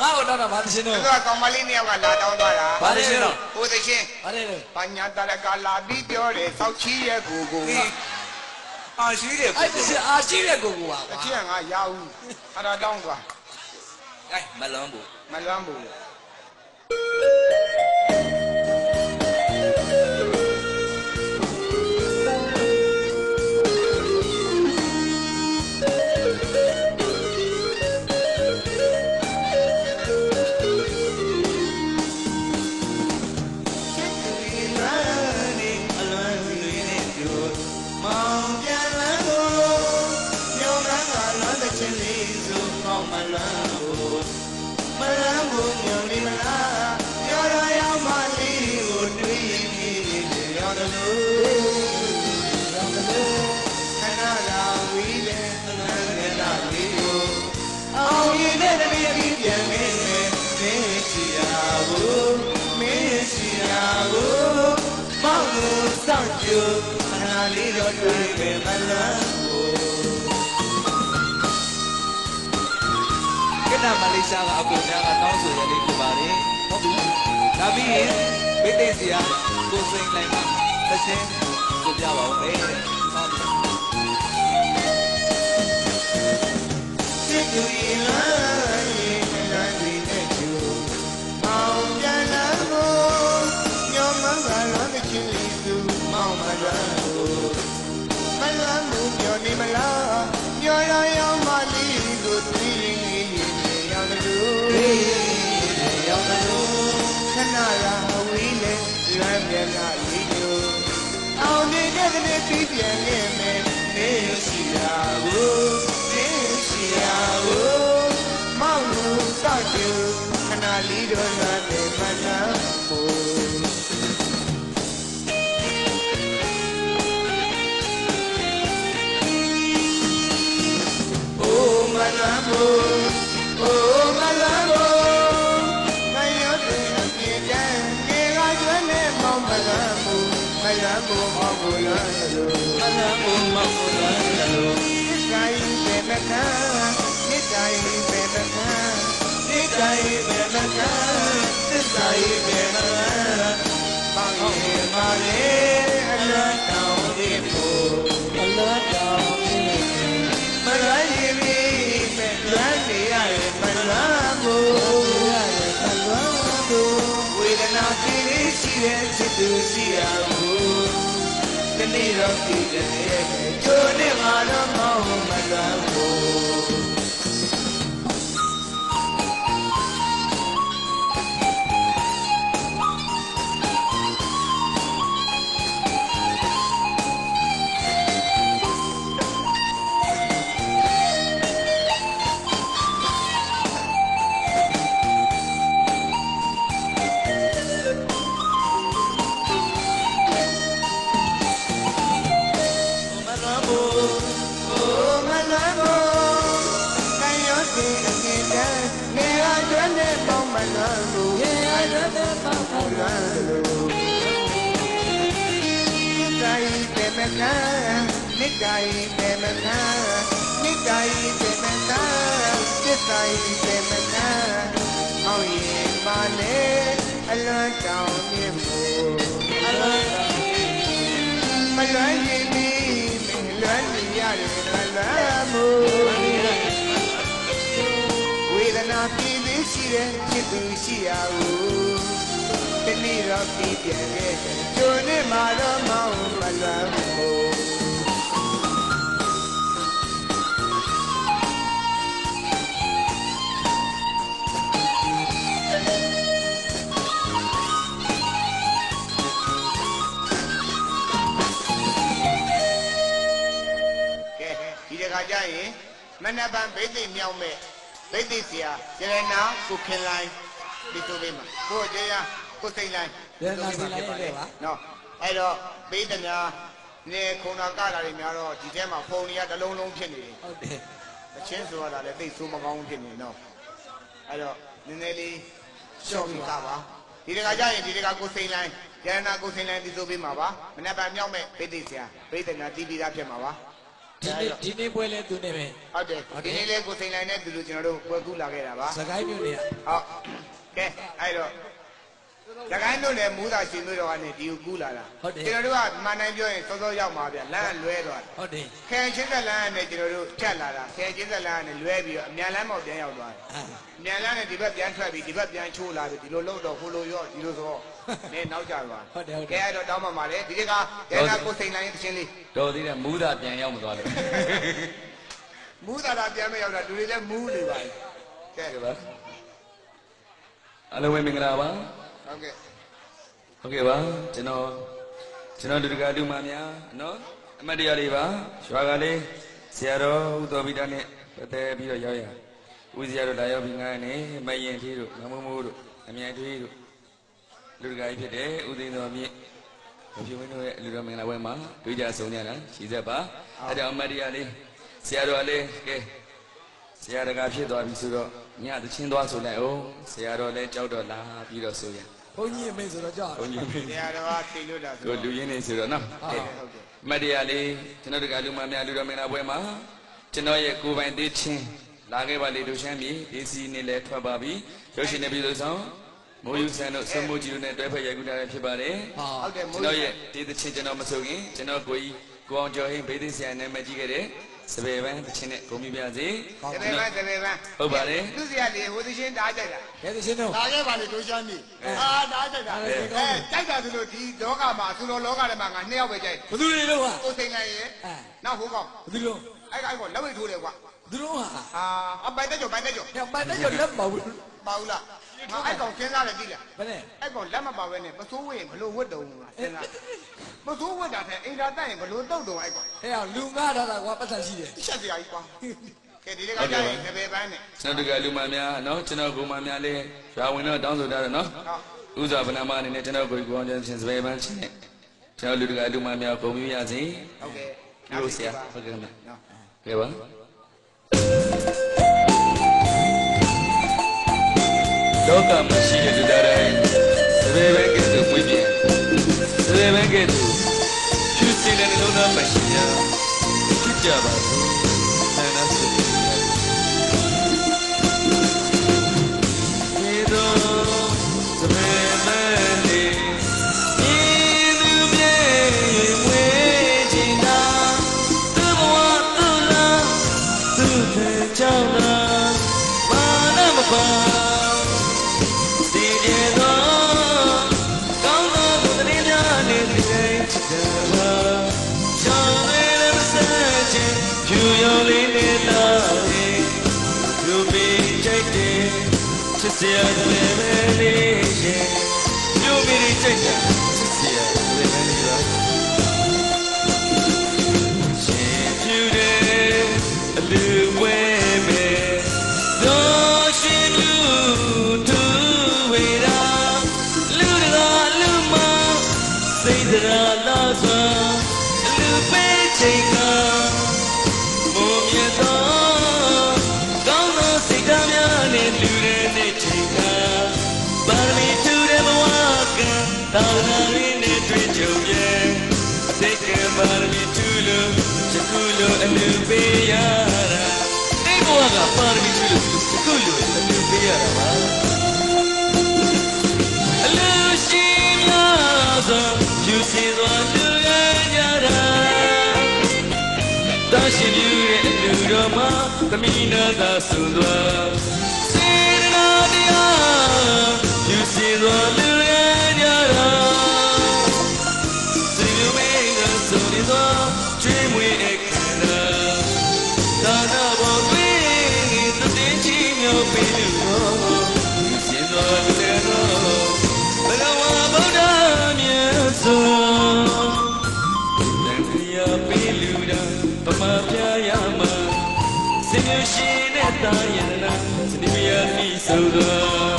ငါ့ကိုတောင်းတာဘာတချင်းတော့သူကကောင်မလေးနှစ်ယောက်ကလာတောင်းသွားတာဘာတချင်းတော့ဟိုတချင်းဘာလဲဘာညာတရကလာပြီးပြောတယ်စောက်ချီရဲ့ကိုအာရှိတယ်အဲ့ဒီအာရှိတဲ့ကိုပါတချင်းကငါရအောင်အဲ့ဒါတောင်းသွားကဲမလွမ်းဘူးလေးတော့တွေ့ပဲမလားကိတ္တမလေးရှားကအကူများကတောင်းဆိုရလေးဖြစ်ပါလေဟုတ်ပြီဒါပြီးရင်ဗိသိက်စီယာကိုစိန်လိုက်မှာတစ်ချင်းဆိုပြပါဦးမယ်တဲ့ဟုတ်ပြီစစ်တူရင်လားရင်လမ်းတွေနဲ့ကျူမောင်ပြန်လာကိုညောမကလောကချင်းလေးသူမောင်မလာမလာမှုညောနေမလားညောရရောက်မလေးကိုသိရင်ရောက်တယ်ခဏရာဝီးလေလွမ်းပြန်လာလေးတို့အောင်နေတဲ့ကနေ့ပြီးပြန်နေမယ်နေရှိတာကိုမောင်လူစောက်ကျူခဏလေးတော့လွမ်းတယ်မနာဖို့မနာဘူးမနာဘူးနိုင်ရတဲ့အပြည့်တန်းကေကကျွမ်းနဲ့မောင်မနာဘူးမောင်ကိုလာလို့မနာဘူးမောင်ကိုလာလို့တိုင်းပဲမခံနိတိုင်းပဲမခံနိတိုင်းပဲမခံသစ္စာရေးပဲမခံမောင်ရဲ့မာလေးအလားတောင်းဒီဖို့အလားတောင်းဒီမလာရင်လွမ်းနေရရဲ့မလွမ်းဘူးဝေဒနာကြီးလေးရှိတဲ့ချစ်သူရှိရဘူးဒီနေ့တော့ဒီကနေ့ကျိုးနေမှာတော့မဟုတ်မလွမ်းဘူးနိတိုင်းပဲမခံနိတိုင်းပဲမခံသစ္စာရေးပဲမခံဟောင်းရင်ပါလေအလွန်တောင်းမြင့်ဖို့အလွန်တောင်းမလွမ်းရင်မလွမ်းရင်ရတယ်မလွမ်းဘူးဝေဒနာပြည် ရှိတဲ့ချစ်သူရှိရဘူးတနေ့တော့ပြီးပြန်ခဲ့ကျိုးနေမှာတော့မောင်းမလွမ်းဘူးကြရင်မနက်ဖြန်ဗိသိက်မြောက်မဲ့ဗိသိက်ဆရာကျရနာကိုခင်လိုင်းဒီလိုလေးမှာကိုကျရကိုစိန်လိုင်း ရနာစီလိုက်တယ်ပါ နော်အဲ့တော့ဗိတ္တနာနေခုံနာကတာတွေများတော့ဒီထဲမှာဖုန်တွေကတစ်လုံးလုံးဖြစ်နေတယ် ဟုတ်တယ် အချင်းဆိုရတာလည်းသိဆိုးမကောင်းဖြစ်နေနော်အဲ့တော့နည်းနည်းလေးရှော့ပြီးသားပါဒီတခါကျရင်ဒီတခါကိုစိန်လိုင်းကျရနာကိုစိန်လိုင်းဒီလိုပေးမှာပါမနက်ဖြန်မြောက်မဲ့ဗိသိက်ဆရာဗိတ္တနာတီးပြီးသားဖြစ်မှာပါဒီနေ့ပွဲလဲသူနေပဲ ဟုတ်တယ်ဒီနေ့လေးကိုစိန်လိုင်းနဲ့သူလူကျွန်တော်တို့ပွဲကူးလာခဲ့တာပါစကိုင်းမြို့နေဟုတ်ကဲအဲ့တော့စကိုင်းမြို့နယ်မူးသာရှင်မြို့တော်ကနေဒီကိုကူးလာတာကျွန်တော်တို့ကမှန်တိုင်းပြောရင်စောစောရောက်မှာဗျလမ်းလွဲသွားတယ်ဟုတ်တယ်ခဲချင်းသက်လမ်းနဲ့ကျွန်တော်တို့ဖြတ်လာတာခဲချင်းသက်လမ်းနဲ့လွဲပြီးတော့အမြန်လမ်းမောက်ပြန်ရောက်သွားတယ်အမြန်လမ်းနဲ့ဒီဘက်ပြန်ထွက်ပြီးဒီဘက်ပြန်ချိုးလာပြီးဒီလိုလှုပ်တော့ဟိုလိုရောဒီလိုဆိုတော့နည်းနောက်ကျသွားဟုတ်တယ်ဟုတ်တယ်ကဲအဲ့တော့တောင်းပါပါလေဒီကရဲနာကိုစိန်လိုင်းတချင်းလေးတော်သေးတယ်မူးတာပြန်ရောက်မသွားလို့မူးတာပြန်မရောက်တာလူတွေလည်းမူးနေပါလေကဲပါအားလုံးပဲမင်္ဂလာပါဟုတ်ကဲ့ပါကျွန်တော်လူတကာလူမများနော်အမတ်တရားလေးပါရွာကလေးဆရာတော်ဦးတော်ဗိဒနဲ့ပတ်သက်ပြီးတော့ရောက်ရဦးဆရာတော်လာရောက်ပြီးငါးနေမယင်သေးတို့မမမိုးတို့အမြိုင်ထွေးတို့လူတကာကြီးဖြစ်တယ်ဦးသိန်းတော်မြင့်ဘုရားမင်းတို့ရဲ့လူတော်မင်္ဂလာပွဲမှာတွေ့ကြဆုံကြတာရှိသက်ပါအဲ့တော့အမတ်တရားလေးဆရာတော်လေးကဲဆရာတကာဖြစ်သွားပြီဆိုတော့ညသချင်းသွားဆိုလိုက်အောင်ဆရာတော်လည်းကြောက်တော့လာပြီးတော့ဆိုရဘုန်းကြီးအမေဆိုတော့ကြောက်ဘုန်းကြီးအမေဆရာတော်ကသိလို့တာဆိုကိုလူရင်းနေဆိုတော့နော်ဟုတ်တယ်မတရားလေးကျွန်တော်တကလူမများလူတော်မင်္ဂလာပွဲမှာကျွန်တော်ရဲ့ကိုယ်ပိုင်သေးချင်းလာခဲ့ပါလေတို့ရှမ်းပြည်ဒေစီနေလဲထွက်ပါပြီရုပ်ရှင်နဲ့ပြည်သူဆောင်မိုးယူဆန်တို့စမိုးကြီးတို့နဲ့တွဲဖက်ရိုက်ကူးတာဖြစ်ပါတယ်ဟုတ်တယ်ကျွန်တော်ရဲ့ဒီသချင်းကျွန်တော်မဆိုခင်ကျွန်တော်ကိုကြီးကိုအောင်ကျော်ဟင်းဗေဒိဆရာနာမည်ကြီးခဲ့တဲ့စပယ်ပန်းသချင်းနဲ့ဂုဏ်ပြုပါစေစပယ်ပန်းဟုတ်ပါတယ်သူဆရာလေးဟိုသချင်းတားကြိုက်တာဘယ်သချင်းတော့တားခဲ့ပါလေတို့ချမ်းပြီတားကြိုက်တာကြိုက်တာဆိုလို့ဒီလောကမှာသူတော်လောကထဲမှာငါနှစ်ယောက်ပဲကြိုက်ဘယ်သူတွေတော့ကိုစိန်လိုက်ရဲ့နောက်ဟိုကောင်ဘယ်သူတော့အဲ့ကောလက်ဝိတ်ထိုးတယ်ကွာဘယ်သူတော့အပိုင်တက်ကြောပိုင်တက်ကြောလက်မဟုတ်ဘူးပါဘူးလားငါအဲ့ကောင်စဉ်းစားတယ်သိလားဘယ်နဲ့အဲ့ကောင်လက်မပါဘဲနဲ့ပစိုးဝင်းဘလို့ဝတ်တုံးလားစဉ်းစားပစိုးဝတ်တာတဲ့အင်တာတက်ရင်ဘလို့တုတ်တုံးအဲ့ကောင်အဲ့အောင်လူငါထားတာကွာပတ်သက်ရှိတယ်ချက်စရာကြီးကွာကဲဒီလေးကကြာရင်တပည့်ပန်းနဲ့ကျွန်တော်တကလူမများနော်ကျွန်တော်ကိုမများလေးရွာဝင်တော့တောင်းဆိုထားတယ်နော်ဥစွာဗနာမအနေနဲ့ကျွန်တော်ကိုအောင်ကျန်ရှင်စပယ်ပန်းချင်းနဲ့ကျွန်တော်လူတကလူမများဂုဏ်ပြုရစေဟုတ်ကဲ့လို့ဆရာဟုတ်ကဲ့နော်ကဲပါလောကမှာရှိတဲ့လူတိုင်းစပယ်ပန်းကဲ့သို့ဝိပြန်စပယ်ပန်းကဲ့သို့ဖြူစင်တဲ့လုံးသားမရှိရဖြစ်ကြပါဘူးဆန္ဒစုဒီတော့စပယ်ပန်းလေးဒီလူမြေဝေးချင်တာသူ့ဘဝသူ့လားသူ့ထဲကြောက်လားမာနမပါဆရာတပည့်ပဲလေးရှင်မြို့မိတွေကြိုက်တာဆရာတပည့်ပဲလေးပါရှင်ဖြူတယ်အလူပွဲပဲတော့ရှင်လူသူဝေရာလူတကာလူမစိတ်တရာလာစွာအလူပဲချိန်ကမိုးမြတ်သောကောင်းသောစိတ်ဓာတ်များနဲ့လူတွေသာသနာ့ရင်းနဲ့တွေ့ကြုံရဲ့စိတ်ကပါရမီထူလို့ချက်ခုလို့အလူပေးရတာဒီဘဝကပါရမီထူလို့ချက်ခုလို့အလူပေးရတာပါအလူရှိများစွာယူစီစွာလူရကြတာတာရှိမြူရဲ့အလူတော်မှာသမီးနာသာဆိုသွားစေနာ ဆုံးသွား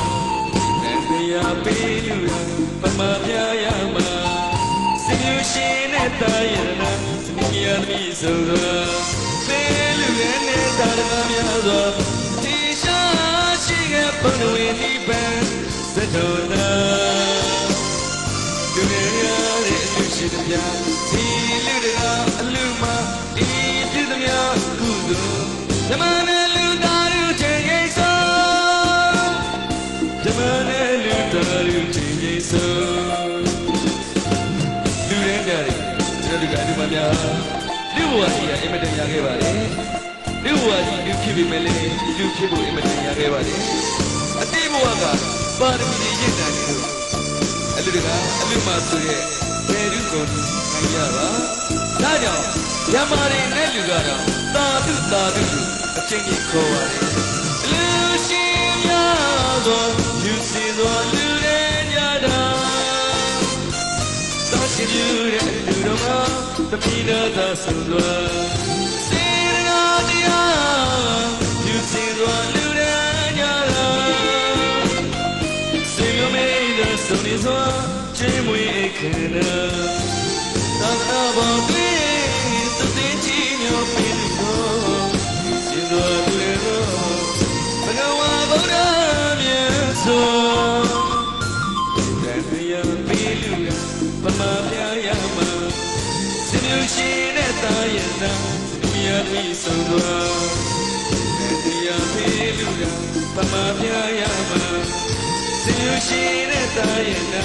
တရားပေးလူရပမာပြရမှာစမျိုးရှင်နဲ့တာရနာစနေရသမီးဆုံးသွားပေးလူရနဲ့တာရမများစွာဒီရှာရှိကဘုံဝင်ဒီပန်စတောနာလူရရတဲ့အလူရှိသည်များဒီလူတကအလူမဒီပြည်သူများကုသိုလ်ဓမ္မနဲ့လူသားတို့ချိန်ချိန်ဆုံးဓမ္မနဲ့လူသားတို့ချိန်ချိန်ဆုံးလူရင်းကြတယ်ကျွန်တော်တို့ကဒီမှာများလူဘဝကြီးကအင်မတန်ရခဲ့ပါလေလူဘဝကြီးလူဖြစ်ပြီမဲ့လေလူဖြစ်ဖို့အင်မတန်ရခဲ့ပါလေအတိဘဝကပါရမီရင့်တန်နေလို့အလူတကအလူမဆိုရဲ့ဘယ်သူကိုခံရပါဒါကြောင့်ဓမ္မရင်းနဲ့လူကတော့သာဓုသာဓုအချင်းကြီးခေါ်ပါတယ်လူရှင်များသောလူစီသောလူတွေကြတာသာရှိလူတဲ့လူတော်မှာတပိတော်သာဆိုသွားစေနာတရားလူစီသောလူတွေကြတာစေမမေတဲ့စုံနေစွာချင်းမွေခဏသာသာဘောတွေသတိကြီးမျိုးပြီးတော့စေသောလူတွေဘဂဝါဗုဒ္ဓမြတ်စွာတရားပေးလူပမာပြရမှာစမျိုးရှင်နဲ့တာရနာမြတ်ပြီးဆုံးသွားတရားပေးလူပမာပြရမှာစမျိုးရှင်နဲ့တာရနာ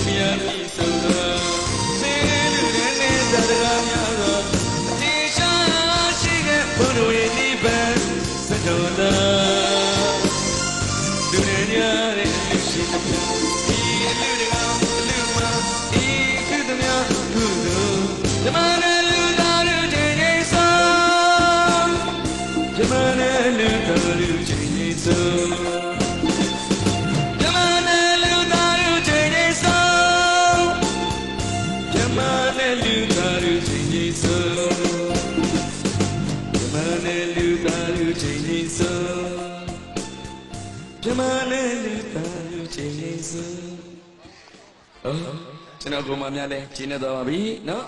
မြတ်ပြီးဆုံးသွားပေးလူနဲ့တာရများတော့ဒီရှာရှိကဘုရားရဲ့ဒီပန်စတော်သာလူတွေရတဲ့လူရှိတဲ့ဒီလူတွေလူမဒီကုသမြကုသိုလ်ဓမ္မနဲ့လူသားတို့ချိန်ချိန်ဆုံးဓမ္မနဲ့လူသားတို့ချိန်ချိန်ဆုံးဓမ္မနဲ့လူသားတို့ချိန်ချိန်ဆုံးဓမ္မနဲ့လူသားတို့ချိန်ချိန်ဆုံးဓမ္မနဲ့လူသားတို့ချိန်ချိန်ဆုံးဓမ္မနဲ့လူသားတို့ချိန်ချိန်ဆုံးကျွန်တော်ကိုမများလဲရှင်းနေတော့ပါပြီနော်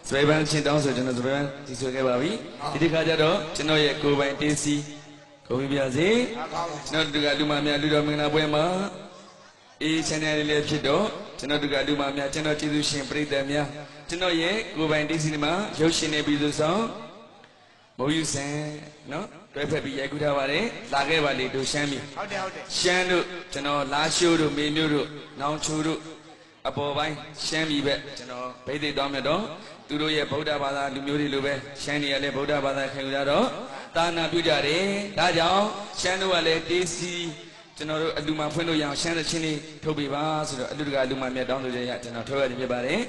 စပယ်ပန်းရှင်းတောင်းဆိုကျွန်တော်စပယ်ပန်းကြီးဆွဲခဲ့ပါပြီဒီတစ်ခါကျတော့ကျွန်တော်ရဲ့ကိုယ်ပိုင်တင်းစီကိုပြပြစေကျွန်တော်တို့ကလူမများလူတော်မင်္ဂလာပွဲမှာအေး channel လေးလည်းဖြစ်တော့ကျွန်တော်တို့ကလူမများကျွန်တော်ကျေးဇူးရှင်ပရိသတ်များကျွန်တော်ရဲ့ကိုယ်ပိုင်တင်းစီမှာရုပ်ရှင်နေပြီးဆိုဆောင်မိုးယူဆန်နော်တွဲဖက်ပြီးရိုက်ကူးထားပါတယ်လာခဲ့ပါလေတို့ရှမ်းပြီဟုတ်တယ်ရှမ်းတို့ကျွန်တော်လာရှိုးတို့မေမျိုးတို့နောင်ချိုတို့အပေါ်ပိုင်းရှမ်းပြည်ဘက်ကျွန်တော်ဗိသိက်တော်မြတ်တော့သူတို့ရဲ့ဗုဒ္ဓဘာသာလူမျိုးတွေလိုပဲရှမ်းတွေကလည်းဗုဒ္ဓဘာသာခံယူကြတော့သာနာပြုကြတယ်ဒါကြောင့်ရှမ်းတို့ကလည်းတေးစီကျွန်တော်တို့အလူမဖွင့်လို့ရအောင်ရှမ်းတဲ့ချင်းလေးထုတ်ပေးပါဆိုတော့အလူတကအလူမမြတ်တောင်းဆိုကြရကျွန်တော်ထုတ်ရခြင်းဖြစ်ပါတယ်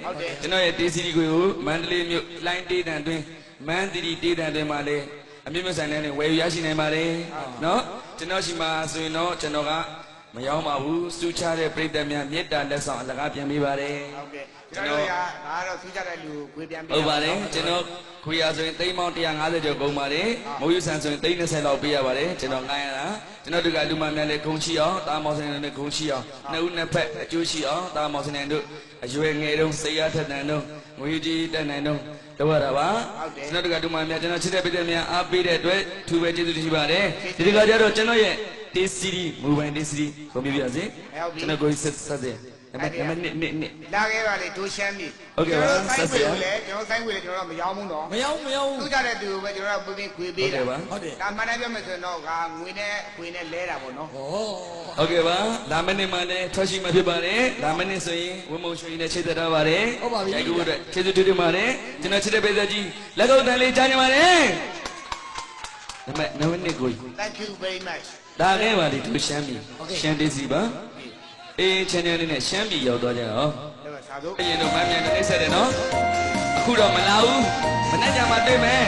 ကျွန်တော်ရဲ့တေးစီကိုမန္တလေးမြို့လိုင်းတေးတန်တွင်မန္တလေးတေးတန်တွင်မှာလေအမြင့်မဆိုင်တဲ့ဝယ်ယူရရှိနိုင်ပါတယ်နော်ကျွန်တော်ရှိမှာဆိုရင်တော့ကျွန်တော်ကမရောက်ပါဘူးစူးချတဲ့ပြိတ္တများမေတ္တာလက်ဆောင်အလကားပြန်ပေးပါတယ်ဟုတ်ကဲ့ကျွန်တော်ကဒါကတော့စူးချတဲ့လူကိုပြန်ပေးဟုတ်ပါတယ်ကျွန်တော်ခွေရဆိုရင်3ပေါင်း150ကျော်ကုန်ပါတယ်မိုးယူဆန်ဆိုရင်320လောက်ပေးရပါတယ်ကျွန်တော်ငှားရတာကျွန်တော်တို့ကလူမများလည်းဂုံချီအောင်တာမောင်စင်နဲ့ဂုံချီအောင်နှစ်ဦးနှစ်ဖက်အကျိုးရှိအောင်တာမောင်စင်တို့အရွယ်ငယ်တုန်းစိတ်ရထက်တန်တုန်းငွေကြီးတက်နိုင်တုန်းတော့ရတာပါကျွန်တော်တို့ကလူမများကျွန်တော်ချစ်တဲ့ပြည်သူများအားပေးတဲ့အတွက်ထူပဲကျေးဇူးတင်ရှိပါတယ်ဒီကကြတော့ကျွန်တော်ရဲ့တေးစီရီမူပိုင်တေးစီရီကိုမြပြစေကျွန်တော်ကိုဆက်တဲ့နမနလာခဲ့ပါလေဒိုရှမ်းပြီဟုတ်ကဲ့ပါဆက်စရာလေကျွန်တော်ဆိုင်ဝေလေကျွန်တော်မရောက်ဘူးတော့မရောက်သူကြတဲ့သူပဲကျွန်တော်ပြင်းခွေပေးတာဟုတ်တယ်ဒါမှန်တယ်ပြောမယ်ဆိုတော့ကငွေနဲ့ခွေနဲ့လဲတာပေါ့နော်ဟုတ်ကဲ့ပါလာမနေ့မှလည်းထွက်ရှိမှဖြစ်ပါတယ်လာမနေ့ဆိုရင်ဝင်းမုံရွှေနဲ့ချိတ်သက်ထားပါတယ်ရိုက်ကူအတွက်ကျေးဇူးတင်ပါတယ်ကျွန်တော်ချစ်တဲ့ပြည်သက်ကြီးလက်ကုပ်တန်လေးကြားကြပါတယ်နမနေ့ကို Thank you very much ဒါခဲ့ပါလေသူရှမ်းပြီရှမ်းတေးစီပါအေး channel လေးနဲ့ရှမ်းပြည်ရောက်သွားကြအောင်အရင်တော့မမြန်နေဆက်တယ်နော်အခုတော့မလာဘူးမနေ့ကမှတွေ့မယ်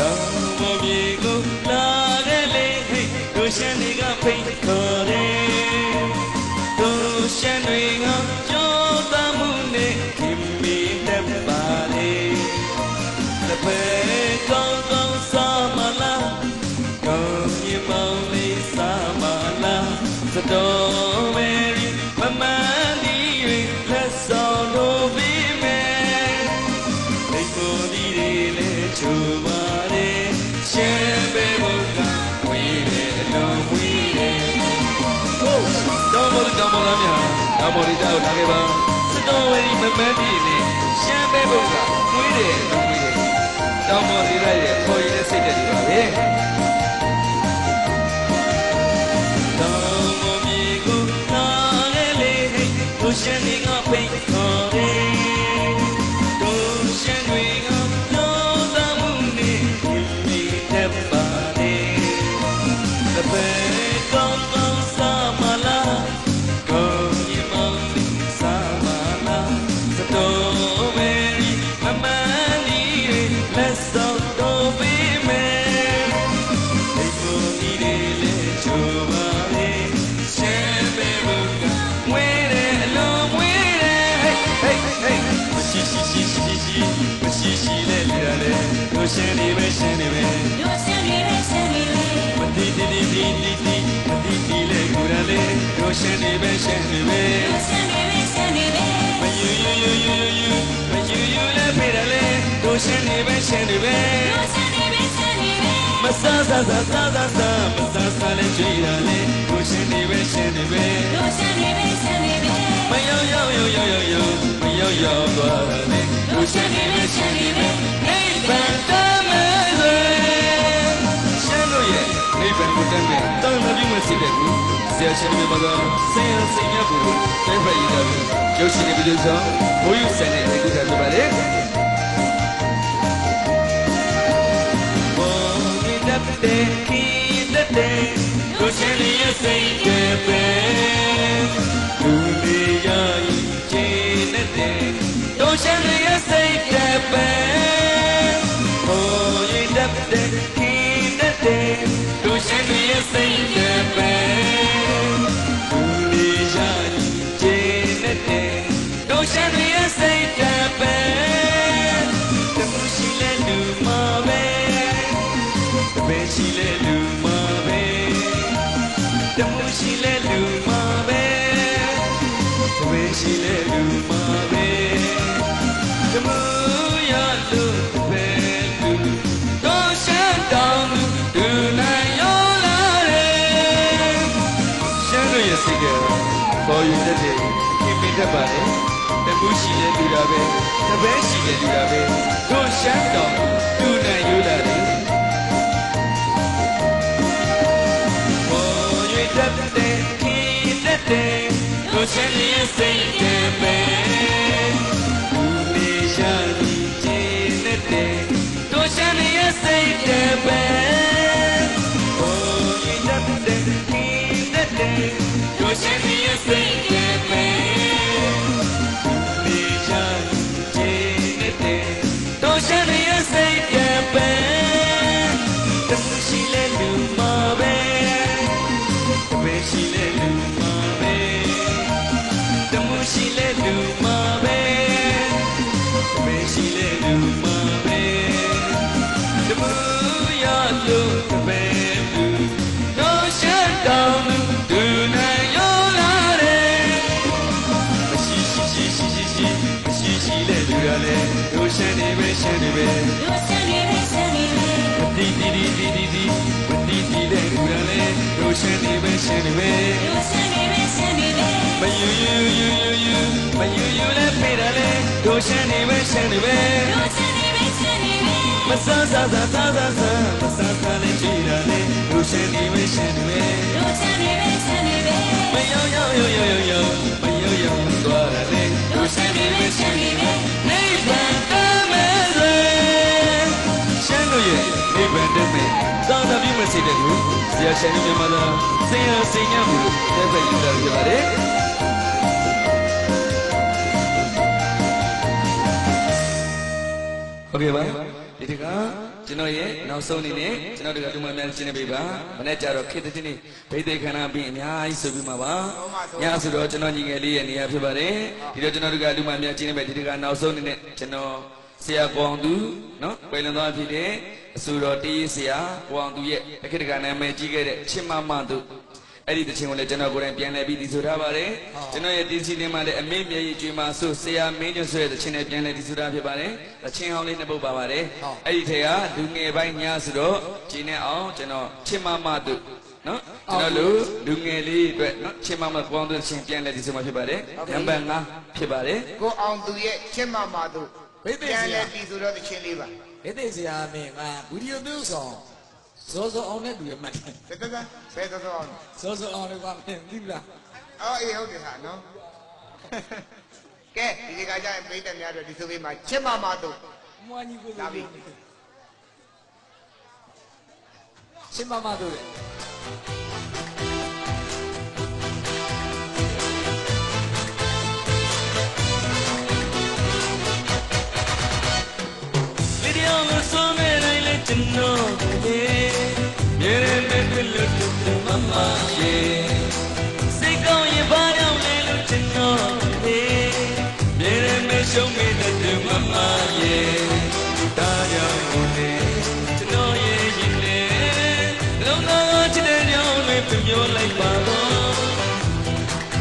တော့ဘုံမြေကိုလာတဲ့လေဟိတ်တို့ရှမ်းတွေကဖိတ်ခေါ်တယ်တို့ရှမ်းတွေကကြောသားမှုနဲ့ခင်မီတက်ပါလေတစ်ဖက်ကောင်းကောင်းစားမလားကောင်းမြင်မောင်လေးစားမ သားများနောက်မော်ရီတာကိုလာခဲ့ပါစတော်ဝရီမမန်းပြည်နဲ့ရှမ်းပဲဘုံကမွေးတယ်လူမွေးတယ်တောင်မော်ရီတာရဲ့ခေါ်ရည်တဲ့စိတ်တက်တွေပါပဲတောင်မော်မြေကိုလာလေလေကိုရှမ်းတွေကပိတ်ခေါ်တယ်ကိုရှမ်းတွေကပြောသားမှုနဲ့ဒီတက်ပါလေတပည့်ကောင်းကောင်းစားမလားကိုညီမောင်စားမလားစတော်ဝဲရီမမန်းဒီလက်စောက်တော်ပေးမယ်ဒီကိုဒီလေချိုးပါလေရှမ်းပဲဘုကဝဲတယ်အလုံးဝဲတယ်ဟေးဟေးမရှိလဲလူရလေတို့ရှမ်းနေပဲရှမ်းနေပဲတို့ရှမ်းနေပဲရှမ်းနေပဲမတီတီတီတီတီမတီတီလေလူရလေတို့ရှမ်းနေပဲရှမ်းနေပဲတို့ရှမ်းနေပဲရှမ်းနေပဲမယူလဲဖေးတယ်လေတို့ရှမ်းနေပဲရှမ်းနေပဲတို့ရှမ်းနေပဲရှမ်းနေပဲမဆာဆာဆာဆာဆာမဆာဆာလဲကြွေရလေတို့ရှမ်းနေပဲရှမ်းနေပဲတို့ရှမ်းနေပဲရှမ်းနေပဲမရောက်သွားတယ်လေတို့ရှမ်းနေပဲရှမ်းနေပဲအိမ်ပန်တမဲရှမ်းတို့ရဲ့အိမ်ပန်ကိုတမ်းမဲ့တောင်းတပြုမဲ့စိတ်တဲ့ကူဆရာရှင်မြတ်ကဆင်းရဲစိတ်မြတ်ကိုတဲဖက်ရည်တယ်ရုပ်ရှင်တွေပြီးတော့ဘိုးယူဆန်တဲ့ဒီကုသဖြစ်ပါလေဘောဒီတပ်တဲ့ခီးတဲ့တို့ရှမ်းရဲ့စိတ်တဲ့ပဲလူလေးရည်ကျင်းတဲ့တို့ရှမ်းရဲ့စိတ်တဲ့ပဲဘောဒီတပ်တဲ့ခီးတဲ့တို့ရှမ်းရဲ့စိတ်တဲ့ပဲလူလေးရည်ကျင်းတဲ့တို့ရှမ်းရဲ့စိတ်တဲ့ပဲတမှုရှိလဲလူမပဲတပည့်ရှိလဲလူမပဲတမှုရှိလဲလူမပဲတပည့်ရှိလဲလူမပဲတမှုရလို့တပည့်လူတို့ရှမ်းတောင်ဒူနိုင်ရောလာတယ်ရှမ်းတို့ရဲ့စိတ်ကပေါ်ယူတတ်တယ်ခင်မင်တတ်ပါလေတမှုရှိလဲလူတာပဲတပည့်ရှိလဲလူတာပဲတို့ရှမ်းတောင်ဒူနိုင်ရောလာတယ်တက်တဲ့ခီးတဲ့တို့ရှမ်းရဲ့စိတ်တဲ့ပဲလူလေးရှာပြီးကျင်းတဲ့တို့ရှမ်းရဲ့စိတ်တဲ့ပဲဟိုရင်တက်တဲ့ခီးတဲ့တို့ရှမ်းရဲ့စိတ်တဲ့ပဲလူလေးရှာပြီးကျင်းတဲ့တို့ရှမ်းရဲ့စိတ်တဲ့ပဲတမရှိလဲလူမပဲရှိလဲလူမပဲတမှုရှိလဲလူမပဲပဲရှိလဲလူမပဲတမှုရလို့တပည့်လူတို့ရှမ်းတောင်ဒူနိုင်ရောလာတယ်မရှိလဲလူရလေတို့ရှမ်းနေပဲရှမ်းနေပဲတို့ရှမ်းနေပဲရှမ်းနေပဲတီတီလဲလူရလေတို့ရှမ်းနေပဲရှမ်းနေပဲတို့ရှမ်းနေပဲရှမ်းနေပဲမယူလဲဖေးတယ်လေတို့ရှမ်းနေပဲရှမ်းနေပဲတို့ရှမ်းနေပဲရှမ်းနေပဲမဆာဆာဆာဆာဆာမဆာဆာလဲကြည်တယ်လေတို့ရှမ်းနေပဲရှမ်းနေပဲတို့ရှမ်းနေပဲရှမ်းနေပဲမရောက်သွားတယ်လေတို့ရှမ်းနေပဲရှမ်းနေပဲနိဗ္ဗာန်တမဲရှမ်းတို့ရဲ့နိဗ္ဗာန်တမဲတောင်းတပြုမဲ့စိတ်တဲ့လူဆရာရှင်မြတ်မှာဆင်းရဲစိတ်ညံ့မှုတဲ့ပဲယူတာဖြစ်ပါတယ်ဟုတ်ကဲ့ပါဒီတကကျွန်တော်ရဲ့နောက်ဆုံးအနေနဲ့ကျွန်တော်တို့ကလူမများရှင်းနေပြီပါမနေ့ကျတော့ခေတ္တတင်းဗိသိက်ခန္ဓာပြီးအများကြီးဆိုပြီးမှာပါညဆိုတော့ကျွန်တော်ညီငယ်လေးရဲ့နေရာဖြစ်ပါတယ်ဒီတော့ကျွန်တော်တို့ကလူမများရှင်းနေပြီဒီတကနောက်ဆုံးအနေနဲ့ကျွန်တော်ဆရာပေါအောင်သူနော်ပယ်လွန်သွားဖြစ်တဲ့အဆိုတော်တေးဆရာပေါအောင်သူရဲ့အခက်တကနာမည်ကြီးခဲ့တဲ့ချစ်မမသူအဲ့ဒီတခြင်းကိုလည်းကျွန်တော်ကိုယ်တိုင်ပြန်လည်ပြီးဒီဆိုထားပါတယ်ကျွန်တော်ရဲ့ဒီစီတင်မှာလည်းအမေမျက်ရည်ကျွေးမှာဆိုဆရာမင်းကျွန်းဆိုတဲ့တခြင်းနဲ့ပြန်လည်ဒီဆိုထားဖြစ်ပါတယ်တခြင်းဟောင်းလေးနှစ်ပုဒ်ပါပါတယ်အဲ့ဒီထဲကလူငယ်ပိုင်းညာဆိုတော့ဂျင်းနဲ့အောင်ကျွန်တော်ချစ်မမသူ နော်ကျွန်တော်လူငယ်လေးအတွက်နော်ချင်းမမပေါင်းတဲ့ချင်းပြန်လဲဒီစမှာဖြစ်ပါတယ်နံပါတ်5ဖြစ်ပါတယ် ကိုအောင်သူရဲ့ချစ်မမတို့ ဘိသိက် ပြန် စီ လဲ ယာ တီဆိုတော့တချင်းလေးပါ ဘိသိက်စီယာမင်းကဗီဒီယိုသုံးဆောင်စောစောအောင်နဲ့တူရမှတ်တယ် တကယ်ဘယ်တော့အောင် စောစောအောင်လည်းကမင်းသိလား အော်အေးဟုတ်တယ်ဟာနော်ကဲဒီကကြရင်မိတ်တက်များတော့ဒီဆိုပြီးမှချစ်မမတို့ မွားကြီးကို လာပြီ ရှင်းမမတို့လေ ဗီဒီယိုကိုဆုံးနေတိုင်းလဲကျွန်တော်ပဲမြေရဲမဲ့တွေ့လို့တူမမရဲ့စိတ်ကောင်းရင်ဘာကြောင့်လဲလို့ကျွန်တော်ပဲမြေရဲမဲ့ရှုံးမိတဲ့တူမမရဲ့ဒါကြောင့်လေကျွန်တော်ရဲ့ရင်လေလုံးလုံးချစ်တဲ့ကြောင့်ပဲပြောလိုက်ပါတော့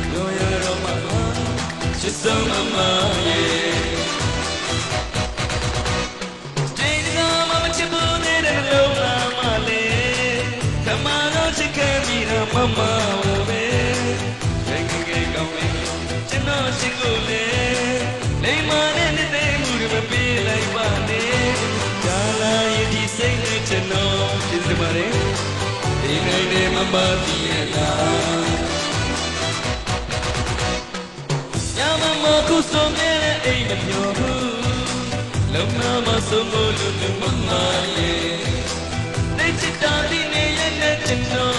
ပြောရတော့မှချစ်ဆုံးမမရဲ့ Mama, baby, can't get going. You know she go there. Lay my hand in the mood of a bit like money. Jala, you say that you know she's the money. They made him a body and Yamama Kuso, ain't a pure. Love Mama, so good to Mama, yeah. They sit down in the end that you know.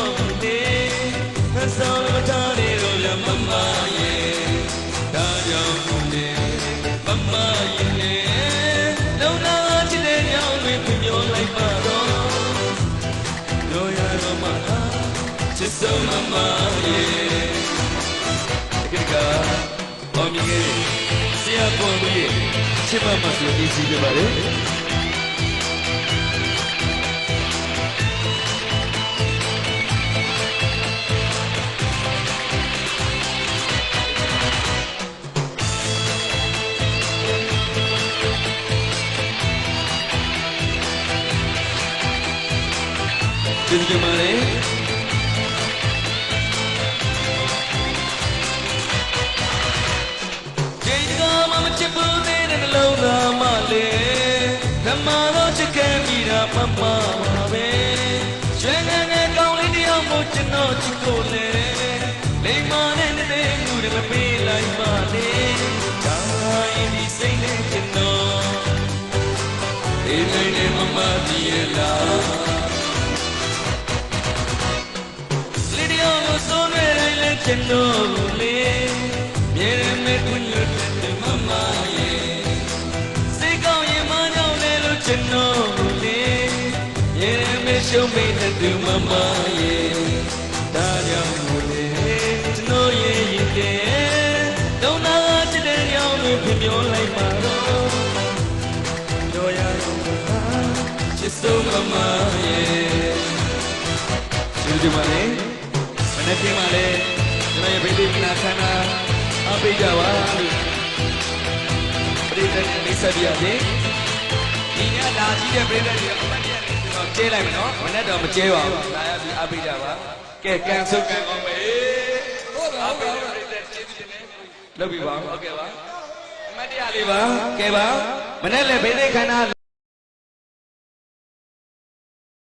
Sao mà ta đi rồi là mama ye, ta nhau nè, mama ye, đâu nào chỉ để nhau mình cùng nhau lại mà đó, rồi ai mà mama, chỉ sao mama ye, cái cả, ông nghe, siapa pun ye, chỉ mama sudah isi je balik. Jadi gimana? Jadi kamu mencoba dengan laura male, kamu cakap kira mama be. Jangan kau ini amu cino cikole, lemane nete muda berbelai male. Jangan ini sini cino, ini mama dia lah. Chân nô lê, miền mê quên lướt từ mama ye. Say câu ye mà nhau lê lô chân nô lê, miền mê show mê từ mama ye. Ta nhau lê, chân nô ye ye. Đâu na chỉ để nhau người phim nhau lại mà đó. Đôi ai không chỉ số mama ye. Chưa mà lê, mình đã kiếm mà lê. Saya beli nakana apa Jawa berita bisa dia deh ini ada dia berita dia apa dia cek lagi no mana dah mencewa saya apa Jawa ke cancel kan apa apa lebih bang okey bang mana dia lebih bang ke bang mana lebih berita kana